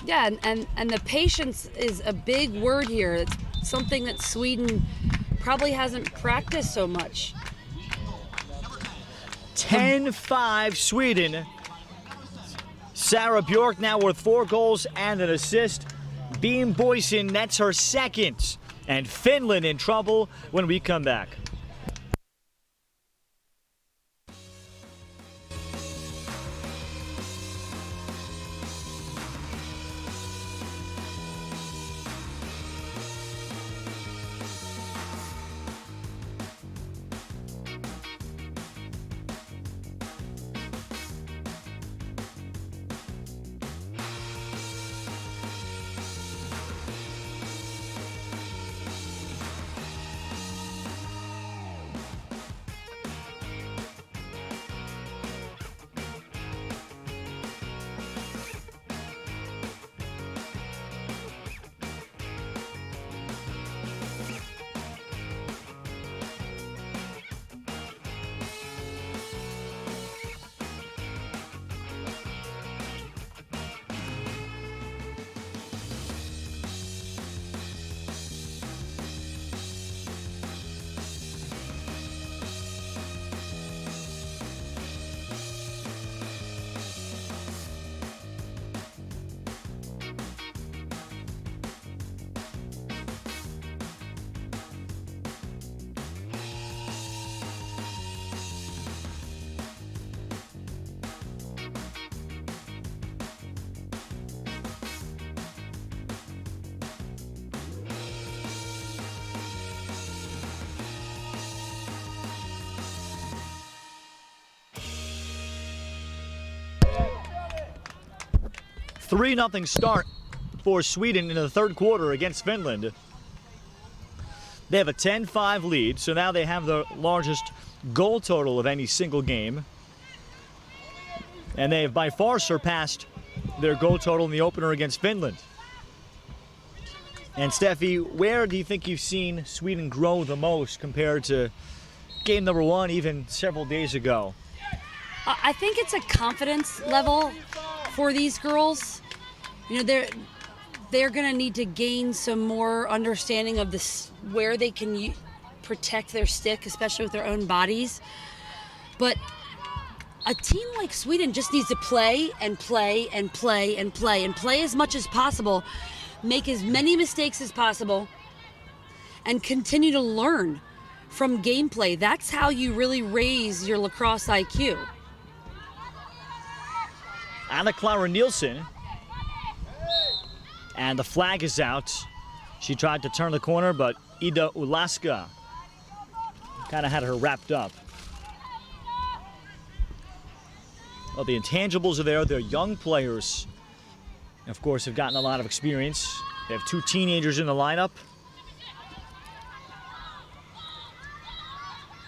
Yeah, and the patience is a big word here. It's something that Sweden probably hasn't practiced so much. 10-5 Sweden. Sarah Bjork now with 4 goals and an assist. Beam Boysen, that's her second. And Finland in trouble when we come back. Three-0 start for Sweden in the third quarter against Finland. They have a 10-5 lead, so now they have the largest goal total of any single game. And they have by far surpassed their goal total in the opener against Finland. And Steffi, where do you think you've seen Sweden grow the most compared to game number 1 even several days ago? I think it's a confidence level for these girls. You know, they're going to need to gain some more understanding of this, where they can protect their stick, especially with their own bodies. But a team like Sweden just needs to play and play and play and play and play as much as possible, make as many mistakes as possible, and continue to learn from gameplay. That's how you really raise your lacrosse IQ. Anna Clara Nielsen, and the flag is out. She tried to turn the corner, but Ida Ulaska kind of had her wrapped up. Well, the intangibles are there. They're young players. Of course, have gotten a lot of experience. They have 2 teenagers in the lineup.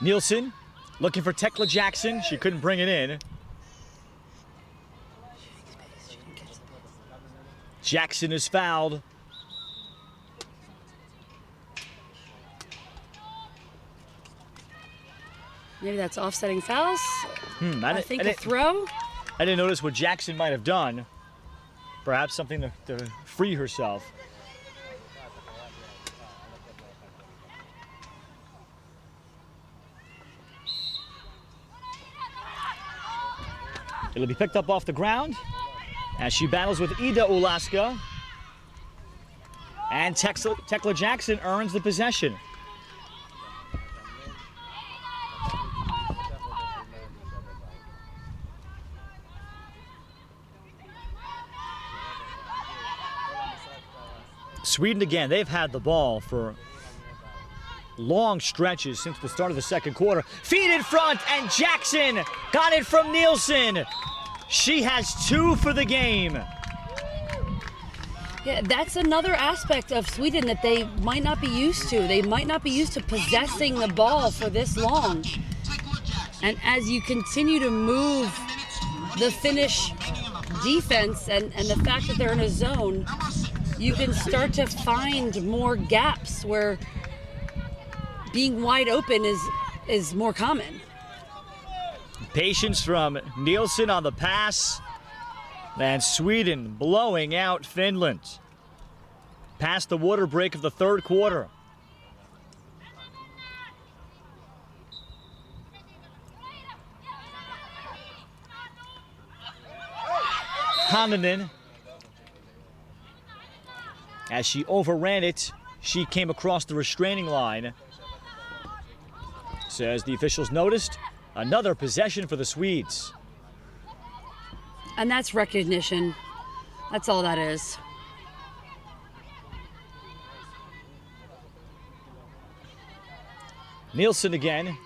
Nielsen looking for Tekla Jackson. She couldn't bring it in. Jackson is fouled. Maybe that's offsetting fouls. I think I a throw. I didn't notice what Jackson might have done. Perhaps something to free herself. It'll be picked up off the ground as she battles with Ida Ulaska. And Tekla Jackson earns the possession. Sweden again, they've had the ball for long stretches since the start of the second quarter. Feed in front, and Jackson got it from Nielsen. She has 2 for the game. Yeah, that's another aspect of Sweden that they might not be used to. They might not be used to possessing the ball for this long. And as you continue to move the Finnish defense and the fact that they're in a zone, you can start to find more gaps where being wide open is more common. Patience from Nielsen on the pass. And Sweden blowing out Finland. Past the water break of the third quarter. Hannanen, as she overran it, she came across the restraining line. Says the officials noticed, another possession for the Swedes. And that's recognition. That's all that is. Nielsen again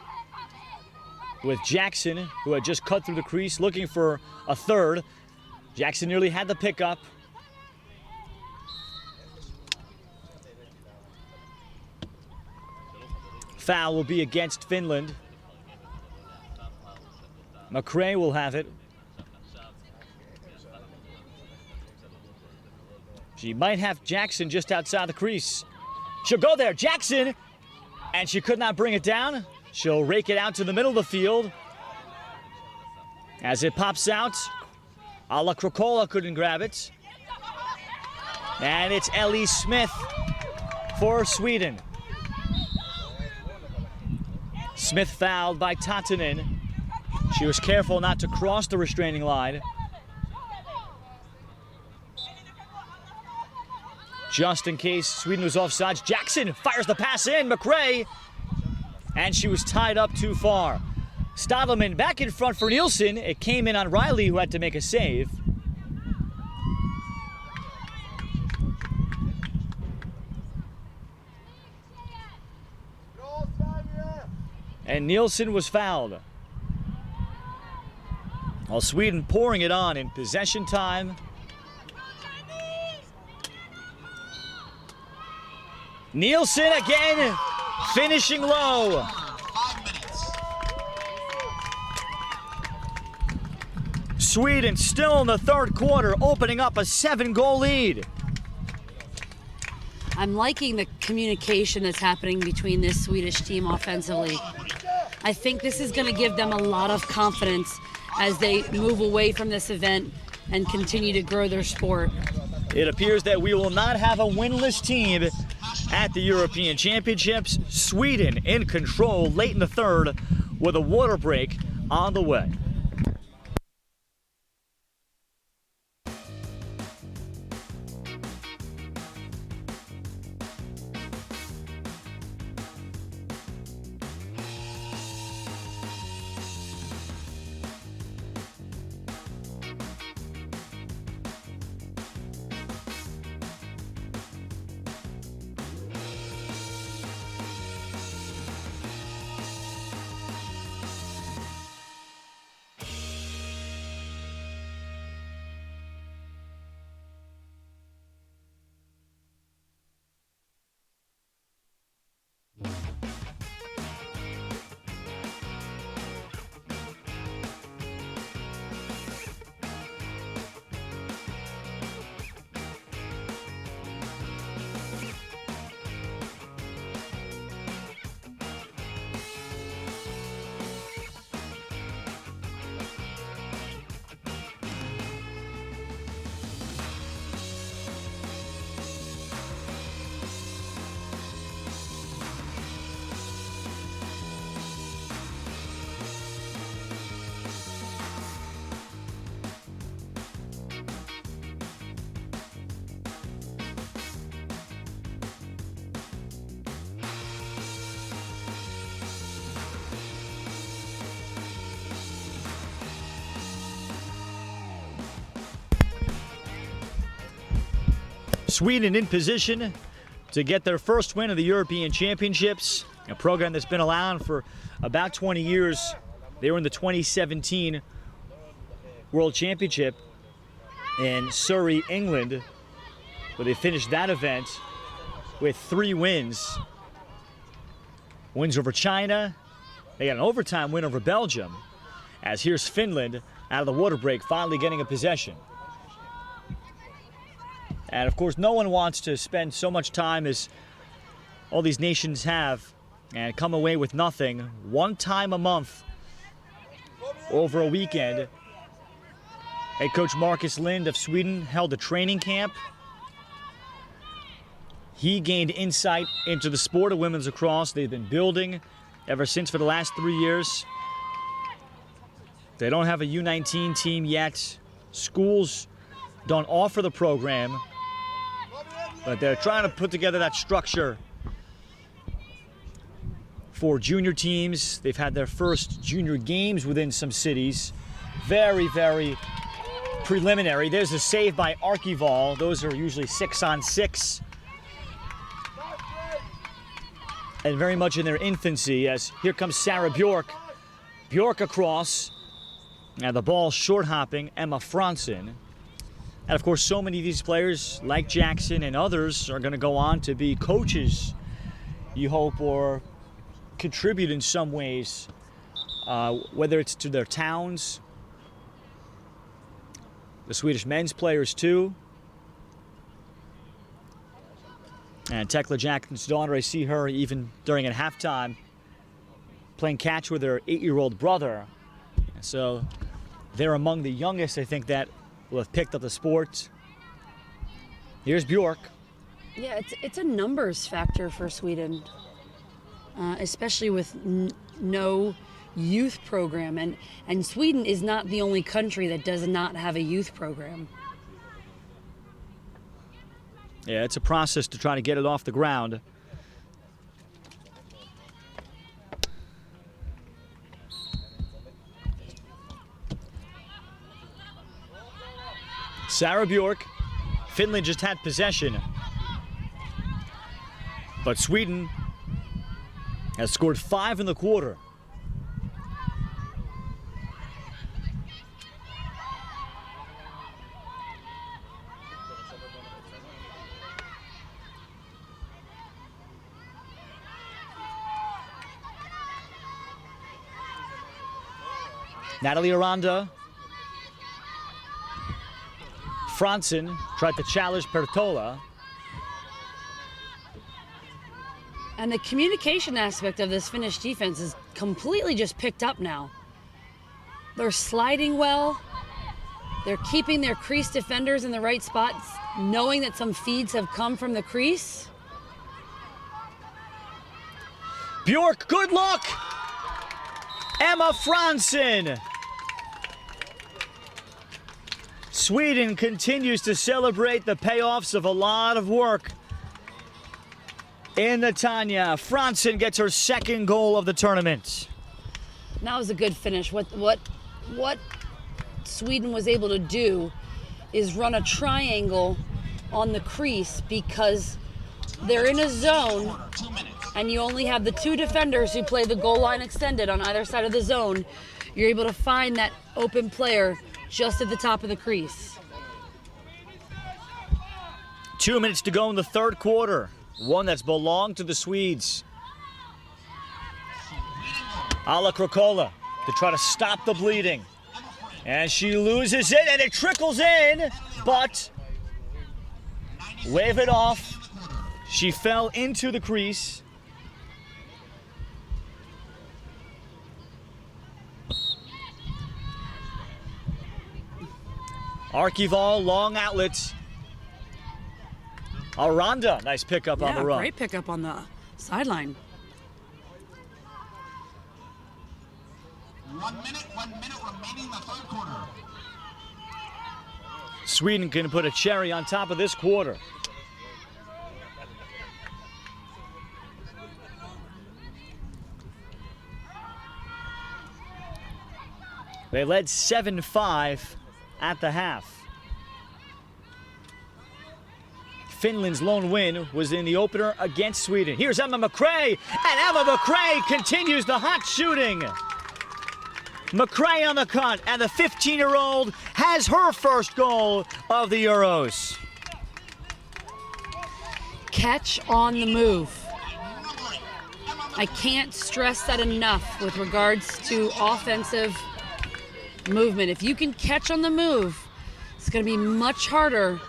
with Jackson, who had just cut through the crease looking for a third. Jackson nearly had the pickup. Foul will be against Finland. McRae will have it. She might have Jackson just outside the crease. She'll go there, Jackson! And she could not bring it down. She'll rake it out to the middle of the field. As it pops out, Ala Krokola couldn't grab it. And it's Ellie Smith for Sweden. Smith fouled by Tatanen. She was careful not to cross the restraining line. Just in case Sweden was offsides, Jackson fires the pass in, McRae, and she was tied up too far. Stadelman back in front for Nielsen. It came in on Riley, who had to make a save. And Nielsen was fouled. While Sweden pouring it on in possession time. Nielsen again, finishing low. 5 minutes. Sweden still in the third quarter, opening up a 7-goal lead. I'm liking the communication that's happening between this Swedish team offensively. I think this is going to give them a lot of confidence as they move away from this event and continue to grow their sport. It appears that we will not have a winless team at the European Championships. Sweden in control late in the third with a water break on the way. Sweden in position to get their first win of the European Championships, a program that's been around for about 20 years. They were in the 2017 World Championship in Surrey, England. but they finished that event with 3 wins. Wins over China. They got an overtime win over Belgium. As here's Finland out of the water break, finally getting a possession. And of course, no one wants to spend so much time as all these nations have and come away with nothing. One time a month over a weekend. Head coach Marcus Lind of Sweden held a training camp. He gained insight into the sport of women's lacrosse they've been building ever since for the last 3 years. They don't have a U19 team yet. Schools don't offer the program, but they're trying to put together that structure for junior teams. They've had their first junior games within some cities. Very, very preliminary. There's a save by Arkival. Those are usually 6-on-6. And very much in their infancy, as here comes Sarah Bjork. Bjork across. And the ball short hopping, Emma Franzen. And of course, so many of these players, like Jackson and others, are going to go on to be coaches, you hope, or contribute in some ways, whether it's to their towns. The Swedish men's players, too. And Tekla Jackson's daughter, I see her even during at halftime playing catch with her 8-year-old brother. So they're among the youngest, I think, that will have picked up the sport. Here's Bjork. Yeah, it's a numbers factor for Sweden, especially with no youth program. And Sweden is not the only country that does not have a youth program. Yeah, it's a process to try to get it off the ground. Sarah Bjork. Finland just had possession. But Sweden has scored 5 in the quarter. Natalie Aranda. Franzen tried to challenge Pertola. And the communication aspect of this Finnish defense is completely just picked up now. They're sliding well. They're keeping their crease defenders in the right spots, knowing that some feeds have come from the crease. Bjork, good luck! Emma Franzen. Sweden continues to celebrate the payoffs of a lot of work in the Tanya. Franzen gets her 2nd goal of the tournament. That was a good finish. What Sweden was able to do is run a triangle on the crease because they're in a zone and you only have the 2 defenders who play the goal line extended on either side of the zone. You're able to find that open player just at the top of the crease. 2 minutes to go in the 3rd quarter. One that's belonged to the Swedes. Ala Krokola to try to stop the bleeding. And she loses it, and it trickles in, but wave it off. She fell into the crease. Arkival, long outlets. Aranda, nice pickup on the run. Great pickup on the sideline. 1 minute remaining in the 3rd quarter. Sweden can put a cherry on top of this quarter. They led 7-5 at the half. Finland's lone win was in the opener against Sweden. Here's Emma McRae, and Emma McRae continues the hot shooting. McRae on the cut, and the 15-year-old has her first goal of the Euros. catch on the move. I can't stress that enough with regards to offensive movement. If you can catch on the move, it's going to be much harder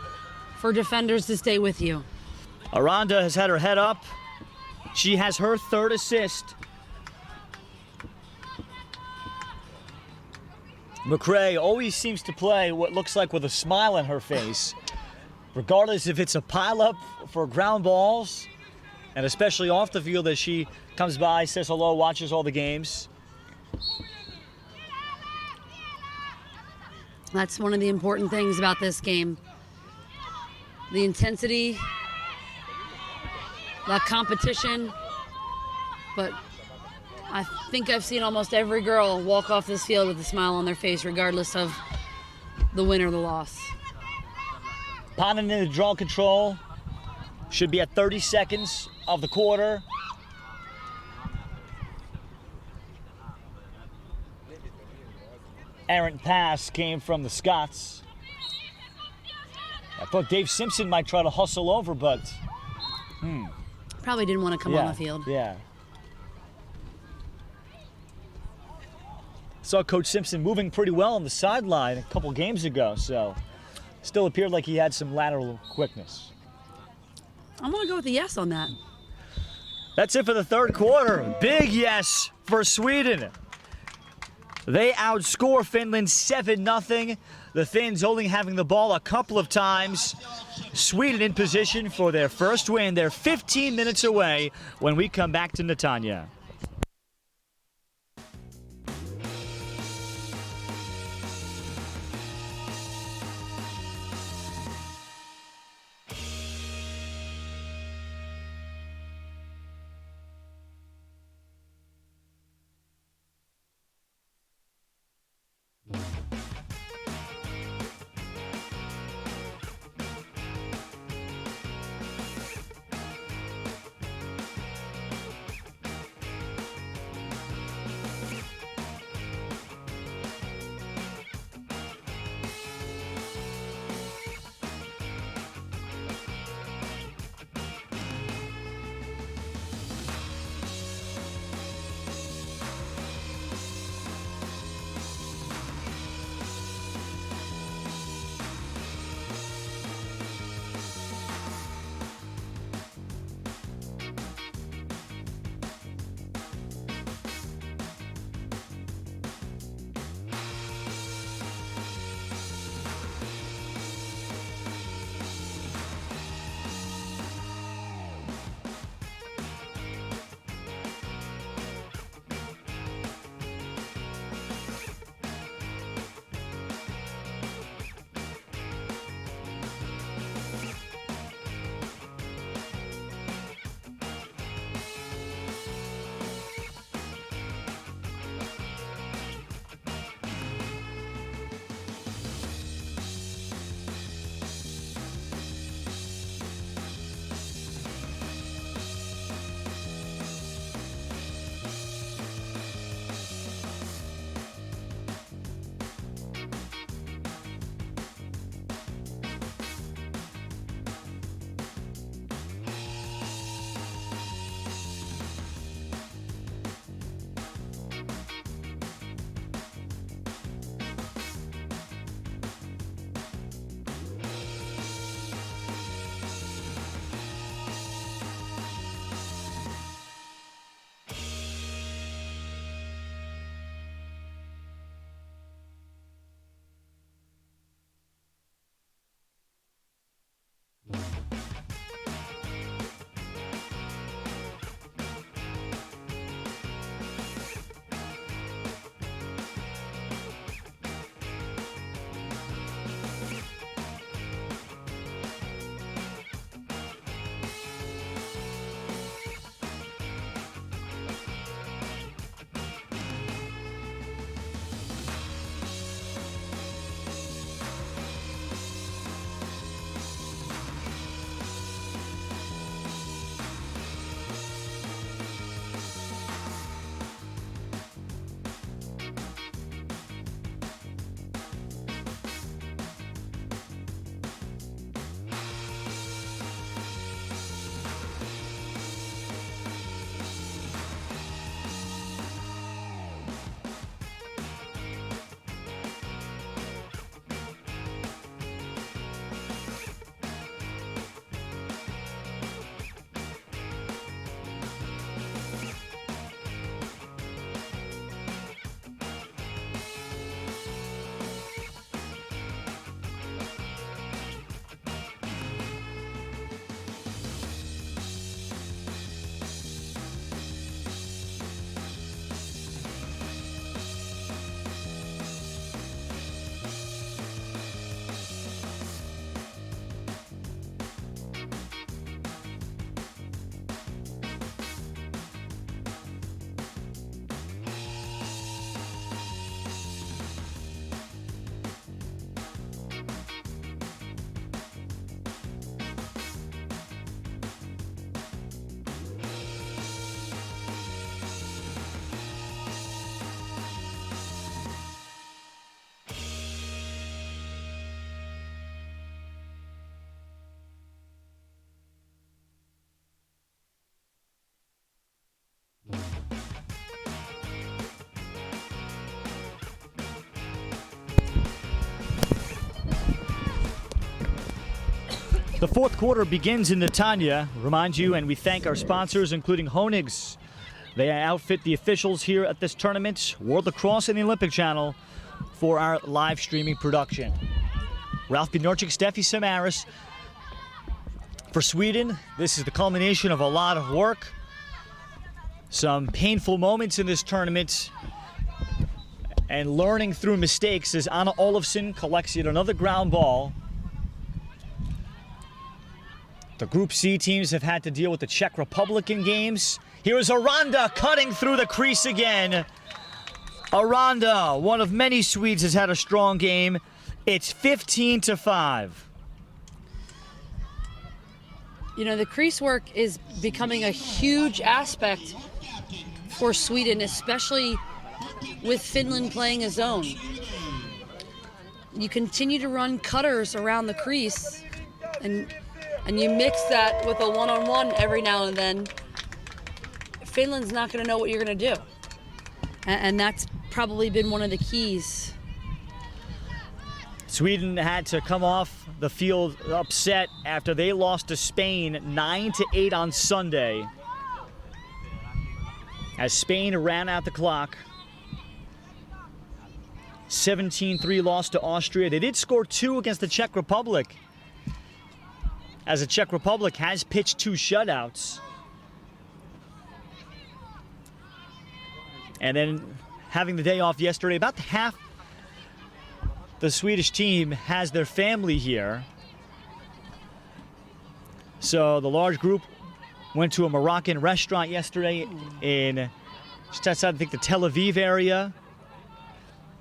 for defenders to stay with you. Aranda has had her head up. She has her third assist. McRae always seems to play what looks like with a smile on her face, regardless if it's a pileup for ground balls, and especially off the field as she comes by, says hello, watches all the games. That's one of the important things about this game. The intensity, the competition, but I think I've seen almost every girl walk off this field with a smile on their face, regardless of the win or the loss. Ponden in the draw control. Should be at 30 seconds of the quarter. Errant pass came from the Scots. I thought Dave Simpson might try to hustle over, but Probably didn't want to come on the field. Yeah. Saw Coach Simpson moving pretty well on the sideline a couple games ago, so still appeared like he had some lateral quickness. I'm going to go with a yes on that. That's it for the third quarter. Big yes for Sweden. They outscore Finland 7-0. The Finns only having the ball a couple of times. Sweden in position for their first win. They're 15 minutes away when we come back to Netanya. The fourth quarter begins in Netanya. Remind you, and we thank our sponsors, including Honig's. They outfit the officials here at this tournament, World Lacrosse and the Olympic Channel, for our live streaming production. Ralph Bjornchik, Steffi Samaras. For Sweden, this is the culmination of a lot of work. Some painful moments in this tournament. And learning through mistakes as Anna Olofsson collects yet another ground ball. The Group C teams have had to deal with the Czech Republic in games. Here is Aranda cutting through the crease again. Aranda, one of many Swedes, has had a strong game. It's 15-5. You know, the crease work is becoming a huge aspect for Sweden, especially with Finland playing a zone. You continue to run cutters around the crease, and you mix that with a one-on-one every now and then. Finland's not going to know what you're going to do. And that's probably been one of the keys. Sweden had to come off the field upset after they lost to Spain 9-8 on Sunday. As Spain ran out the clock. 17-3 loss to Austria. They did score 2 against the Czech Republic, as the Czech Republic has pitched 2 shutouts. And then having the day off yesterday, about half the Swedish team has their family here. So the large group went to a Moroccan restaurant yesterday in just outside, I think, the Tel Aviv area.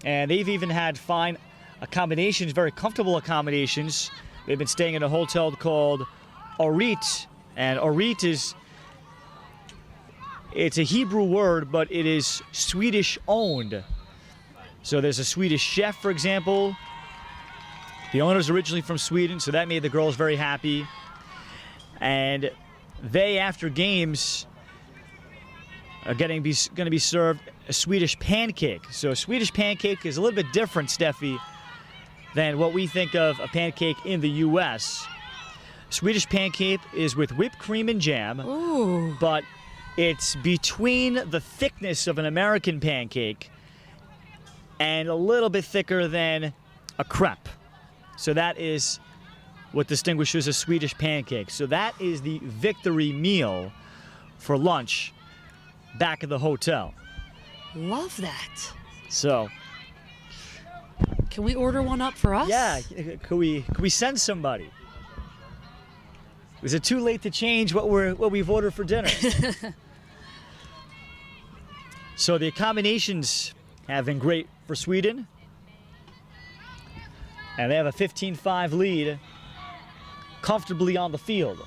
And they've even had fine accommodations, very comfortable accommodations. They've been staying in a hotel called Orit. And Orit it's a Hebrew word, but it is Swedish owned. So there's a Swedish chef, for example. The owner's originally from Sweden, so that made the girls very happy. And they, after games, are going to be served a Swedish pancake. So a Swedish pancake is a little bit different, Steffi, than what we think of a pancake in the U.S. Swedish pancake is with whipped cream and jam. Ooh. But it's between the thickness of an American pancake and a little bit thicker than a crepe. So that is what distinguishes a Swedish pancake. So that is the victory meal for lunch back at the hotel. Love that. So, can we order one up for us? yeah, could we send somebody? Is it too late to change what we've ordered for dinner? So the accommodations have been great for Sweden. And they have a 15-5 lead comfortably on the field.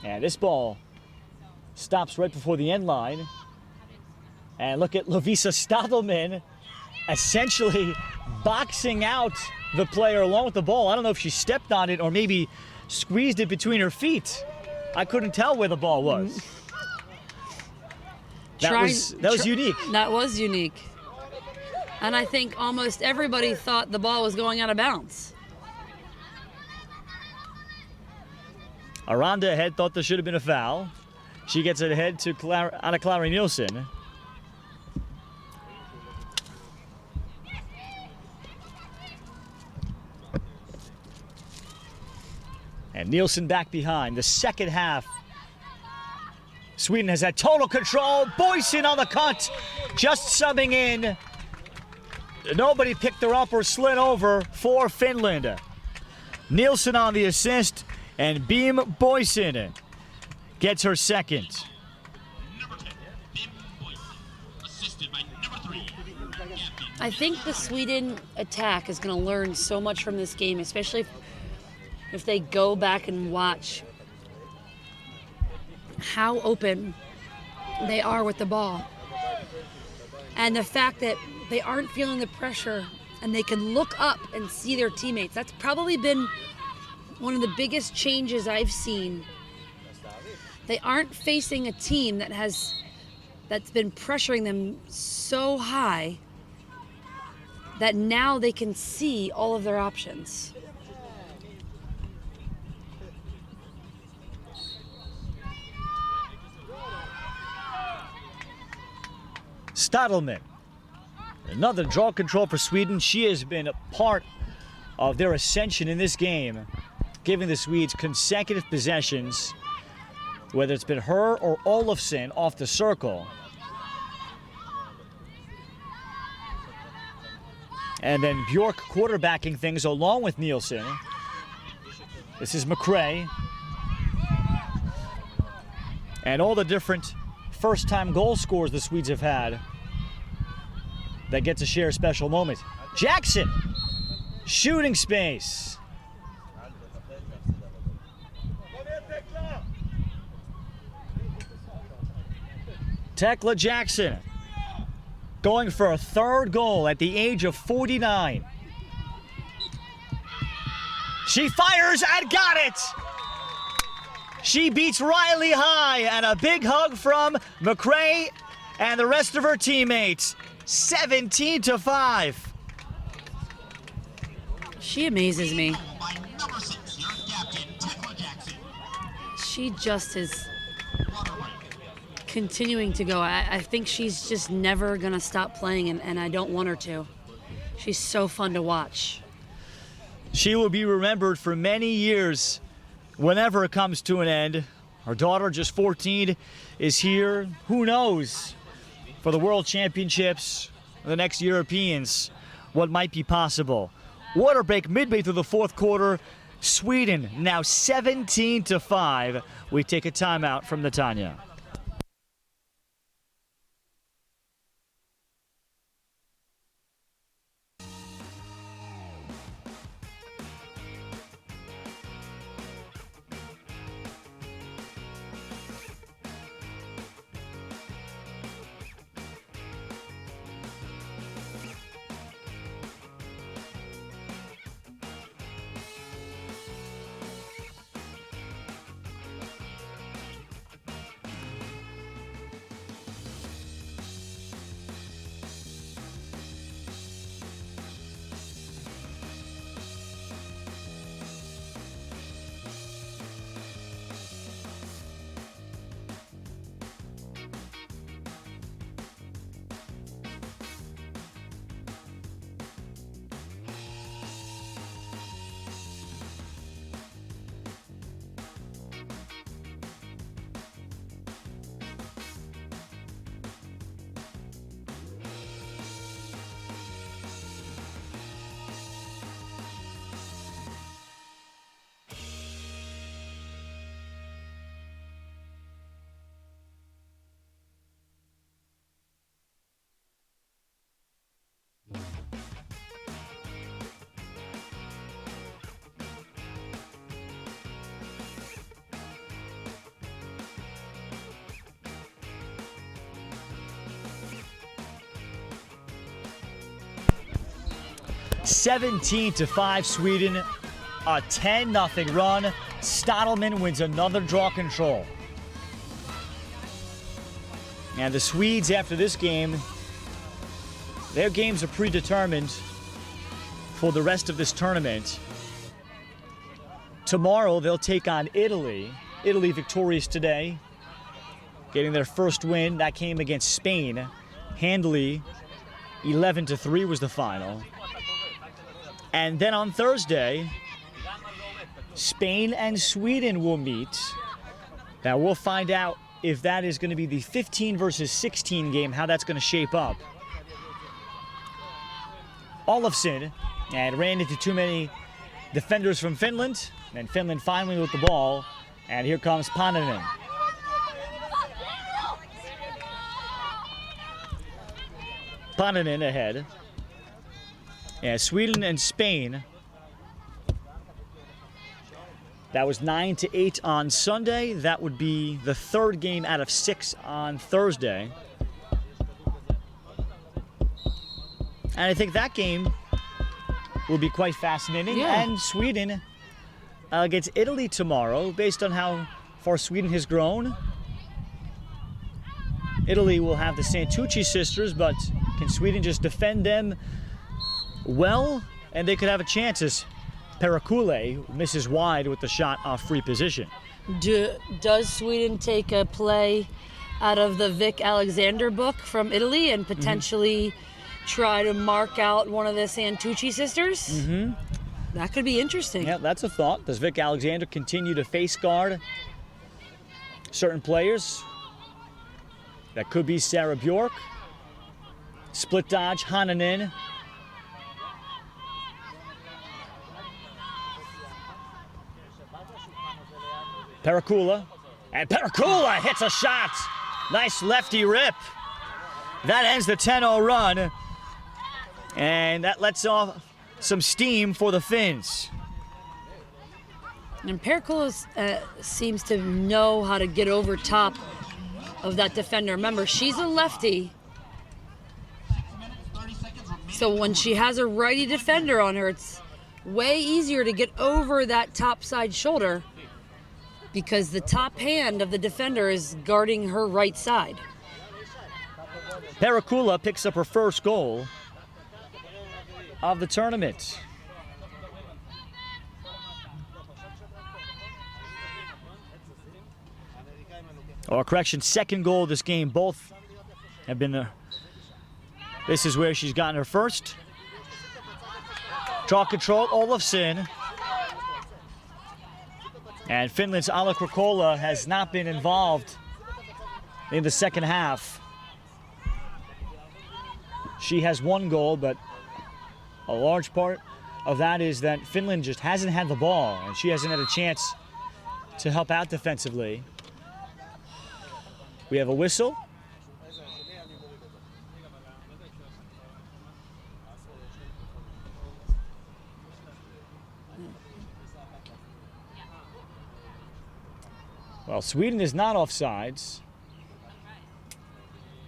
And this ball stops right before the end line. And look at Lovisa Stadelman essentially boxing out the player along with the ball. I don't know if she stepped on it or maybe squeezed it between her feet. I couldn't tell where the ball was. That was unique. That was unique. And I think almost everybody thought the ball was going out of bounds. Aranda ahead thought there should have been a foul. She gets it ahead to Anna Clara Nielsen. And Nielsen back behind. The second half, Sweden has had total control. Boysen on the cut, just subbing in. Nobody picked her up or slid over for Finland. Nielsen on the assist, and Beam Boysen gets her second. Number 10, Bim Boysen, assisted by number 3, Captain. I think the Sweden attack is going to learn so much from this game, especially if they go back and watch how open they are with the ball. And the fact that they aren't feeling the pressure and they can look up and see their teammates. That's probably been one of the biggest changes I've seen. They aren't facing a team that's been pressuring them so high that now they can see all of their options. Stadelman. Another draw control for Sweden. She has been a part of their ascension in this game, giving the Swedes consecutive possessions, whether it's been her or Olofsson off the circle. And then Bjork quarterbacking things along with Nielsen. This is McRae. And all the different first-time goal scorers the Swedes have had that get to share a special moment. Jackson, shooting space. Tekla Jackson going for a third goal at the age of 49. She fires and got it! She beats Riley high, and a big hug from McRae and the rest of her teammates. 17-5. She amazes me. By number 6, your captain, Tekla Jackson. She just is What a rank. continuing to go. I think she's just never going to stop playing, and I don't want her to. She's so fun to watch. She will be remembered for many years whenever it comes to an end. Her daughter, just 14, is here. Who knows, for the World Championships, the next Europeans, what might be possible. Water break midway through the fourth quarter. Sweden now 17-5. We take a timeout from Netanya. (17-5) Sweden, a 10-0 run. Stadelman wins another draw control. And the Swedes, after this game, their games are predetermined for the rest of this tournament. Tomorrow, they'll take on Italy. Italy victorious today, getting their first win. That came against Spain. Handily, 11-3 was the final. And then on Thursday, Spain and Sweden will meet. Now we'll find out if that is going to be the 15 versus 16 game, how that's going to shape up. Olofsson and ran into too many defenders from Finland. And Finland finally with the ball. And here comes Paninen. Paninen ahead. Yeah, Sweden and Spain. That was 9-8 on Sunday. That would be the third game out of 6 on Thursday. And I think that game will be quite fascinating. Yeah. And Sweden against Italy tomorrow, based on how far Sweden has grown. Italy will have the Santucci sisters, but can Sweden just defend them well? And they could have a chance as Perakule misses wide with the shot off free position. Does Sweden take a play out of the Vic Alexander book from Italy and potentially try to mark out one of the Santucci sisters. That could be interesting. Yeah, that's a thought. Does Vic Alexander continue to face guard certain players? That could be Sarah Bjork. Split dodge, Hananen. Parakula. And Parakula hits a shot. Nice lefty rip. That ends the 10-0 run. And that lets off some steam for the Finns. And Parakula seems to know how to get over top of that defender. Remember, she's a lefty. So when she has a righty defender on her, it's way easier to get over that top side shoulder because the top hand of the defender is guarding her right side. Parakula picks up her first goal of the tournament. Or correction, second goal of this game. Both have been this is where she's gotten her first. Draw control, Olofsson. And Finland's Ala Krakola has not been involved in the second half. She has one goal, but a large part of that is that Finland just hasn't had the ball, and she hasn't had a chance to help out defensively. We have a whistle. Well, Sweden is not offsides.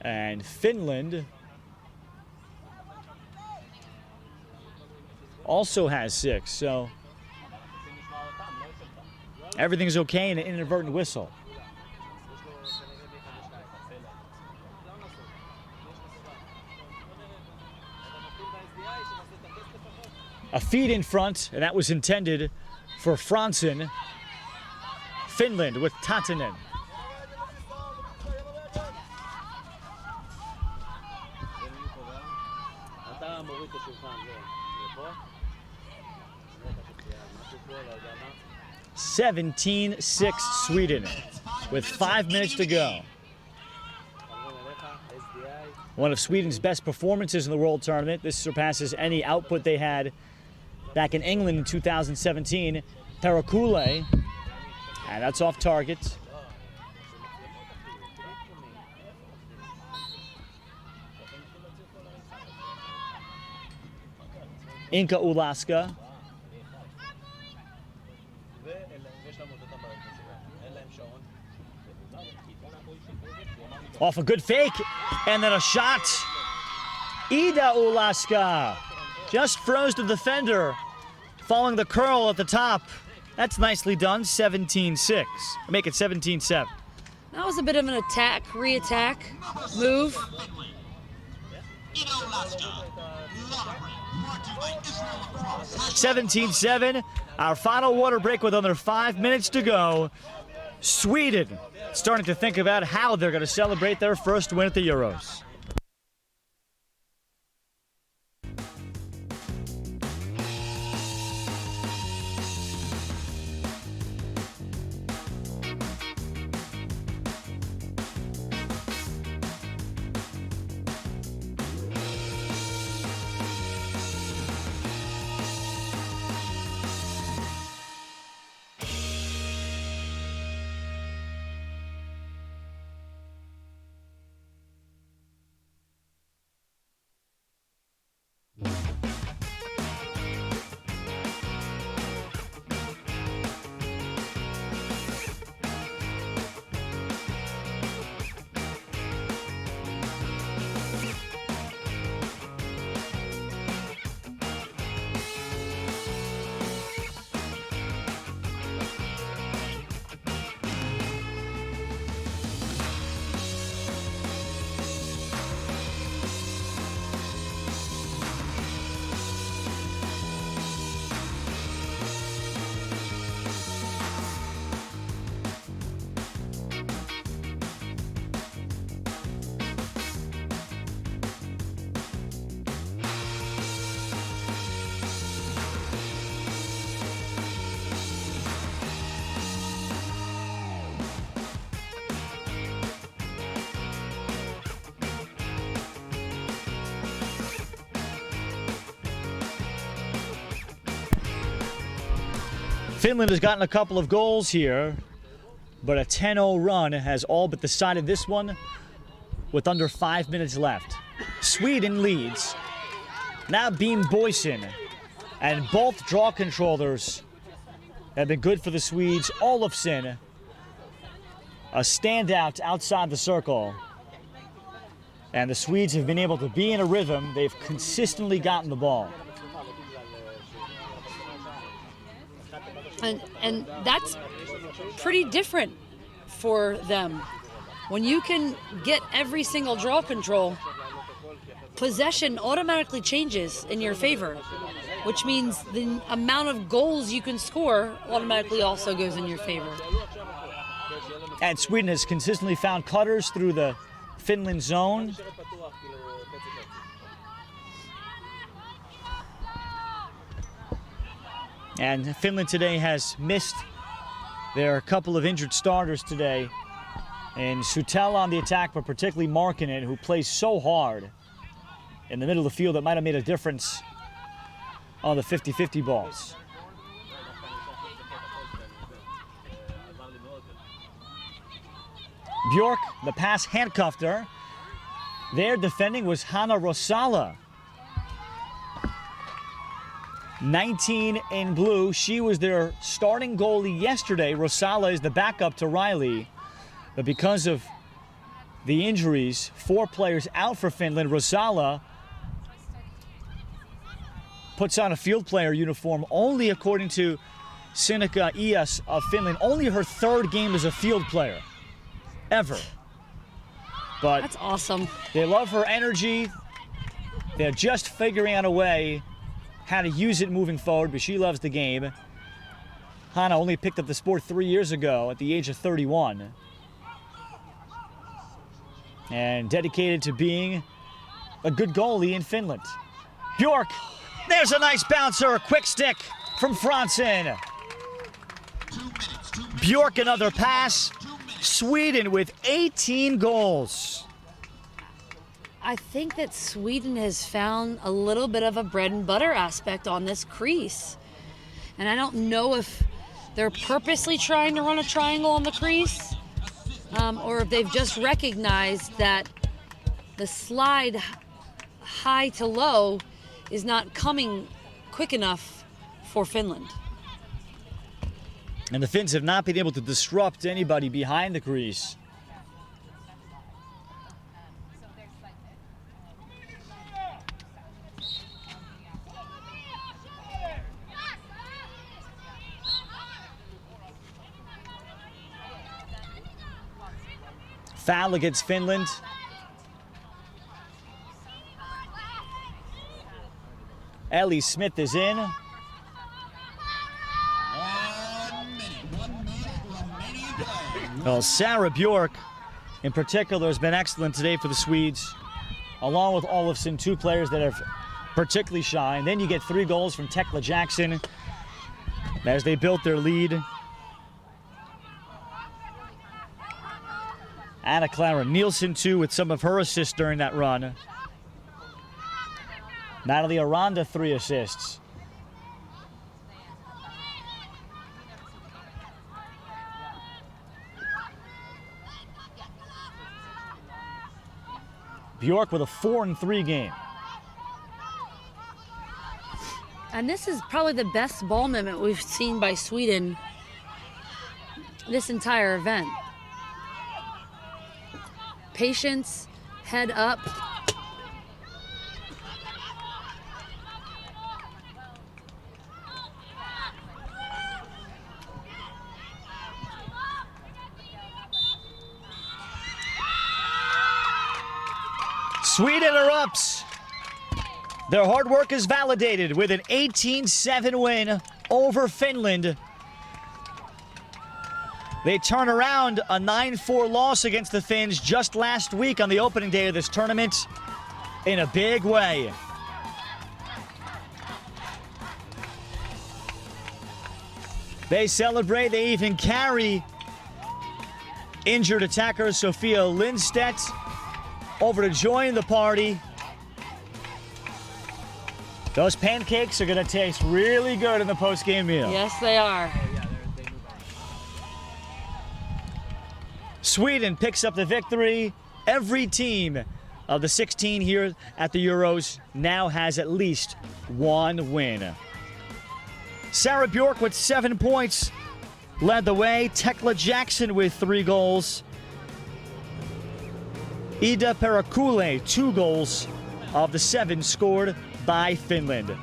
And Finland also has 6, so everything's okay in an inadvertent whistle. A feed in front, and that was intended for Franson. Finland with Tatanen. (17-6) Sweden with 5 minutes to go. One of Sweden's best performances in the World Tournament. This surpasses any output they had back in England in 2017. Parakule, and that's off target. Inka Ulaska. Off a good fake, and then a shot. Ida Ulaska just froze the defender, following the curl at the top. That's nicely done, 17-6. Make it 17-7. That was a bit of an attack, re-attack move. 17-7. Our final water break with under 5 minutes to go. Sweden starting to think about how they're going to celebrate their first win at the Euros. Finland has gotten a couple of goals here, but a 10-0 run has all but decided this one with under 5 minutes left. Sweden leads. Now Beam Boysen, and both draw controllers have been good for the Swedes. Olofsson, a standout outside the circle. And the Swedes have been able to be in a rhythm. They've consistently gotten the ball. And that's pretty different for them. When you can get every single draw control, possession automatically changes in your favor, which means the amount of goals you can score automatically also goes in your favor. And Sweden has consistently found cutters through the Finland zone. And Finland today has missed their couple of injured starters today. And Sutella on the attack, but particularly Markkinen, who plays so hard in the middle of the field that might have made a difference on the 50-50 balls. Bjork, the pass handcuffed her. Their defending was Hanna Rosala. 19 in blue. She was their starting goalie yesterday. Rosala is the backup to Riley. But because of the injuries, 4 players out for Finland, Rosala puts on a field player uniform only, according to Sinikka Ias of Finland, only her 3rd game as a field player ever. But that's awesome. They love her energy. They're just figuring out a way how to use it moving forward, but she loves the game. Hanna only picked up the sport 3 years ago at the age of 31. And dedicated to being a good goalie in Finland. Bjork, there's a nice bouncer, a quick stick from Franzen. 2 minutes. Bjork, another pass. Sweden with 18 goals. I think that Sweden has found a little bit of a bread and butter aspect on this crease. And I don't know if they're purposely trying to run a triangle on the crease, or if they've just recognized that the slide high to low is not coming quick enough for Finland. And the Finns have not been able to disrupt anybody behind the crease. Foul against Finland. Ellie Smith is in. 1 minute remaining in play. Well, Sarah Bjork, in particular, has been excellent today for the Swedes, along with Olofsson, 2 players that have particularly shined. Then you get 3 goals from Tekla Jackson as they built their lead. Anna Clara Nielsen, too, with some of her assists during that run. Natalie Aranda, 3 assists. Bjork with a 4-3 game. And this is probably the best ball movement we've seen by Sweden this entire event. Patience, head up. Sweden erupts. Their hard work is validated with an 18-7 win over Finland. They turn around a 9-4 loss against the Finns just last week on the opening day of this tournament in a big way. They celebrate, they even carry injured attacker Sophia Lindstedt over to join the party. Those pancakes are gonna taste really good in the post-game meal. Yes, they are. Sweden picks up the victory. Every team of the 16 here at the Euros now has at least one win. Sarah Bjork with 7 points led the way. Tekla Jackson with 3 goals. Ida Perakule, 2 goals of the 7 scored by Finland.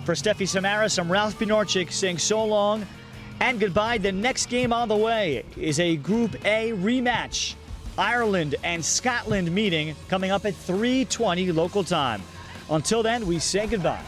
For Steffi Samaras, I'm Ralph Pinorchik saying so long and goodbye. The next game on the way is a Group A rematch. Ireland and Scotland meeting coming up at 3:20 local time. Until then, we say goodbye.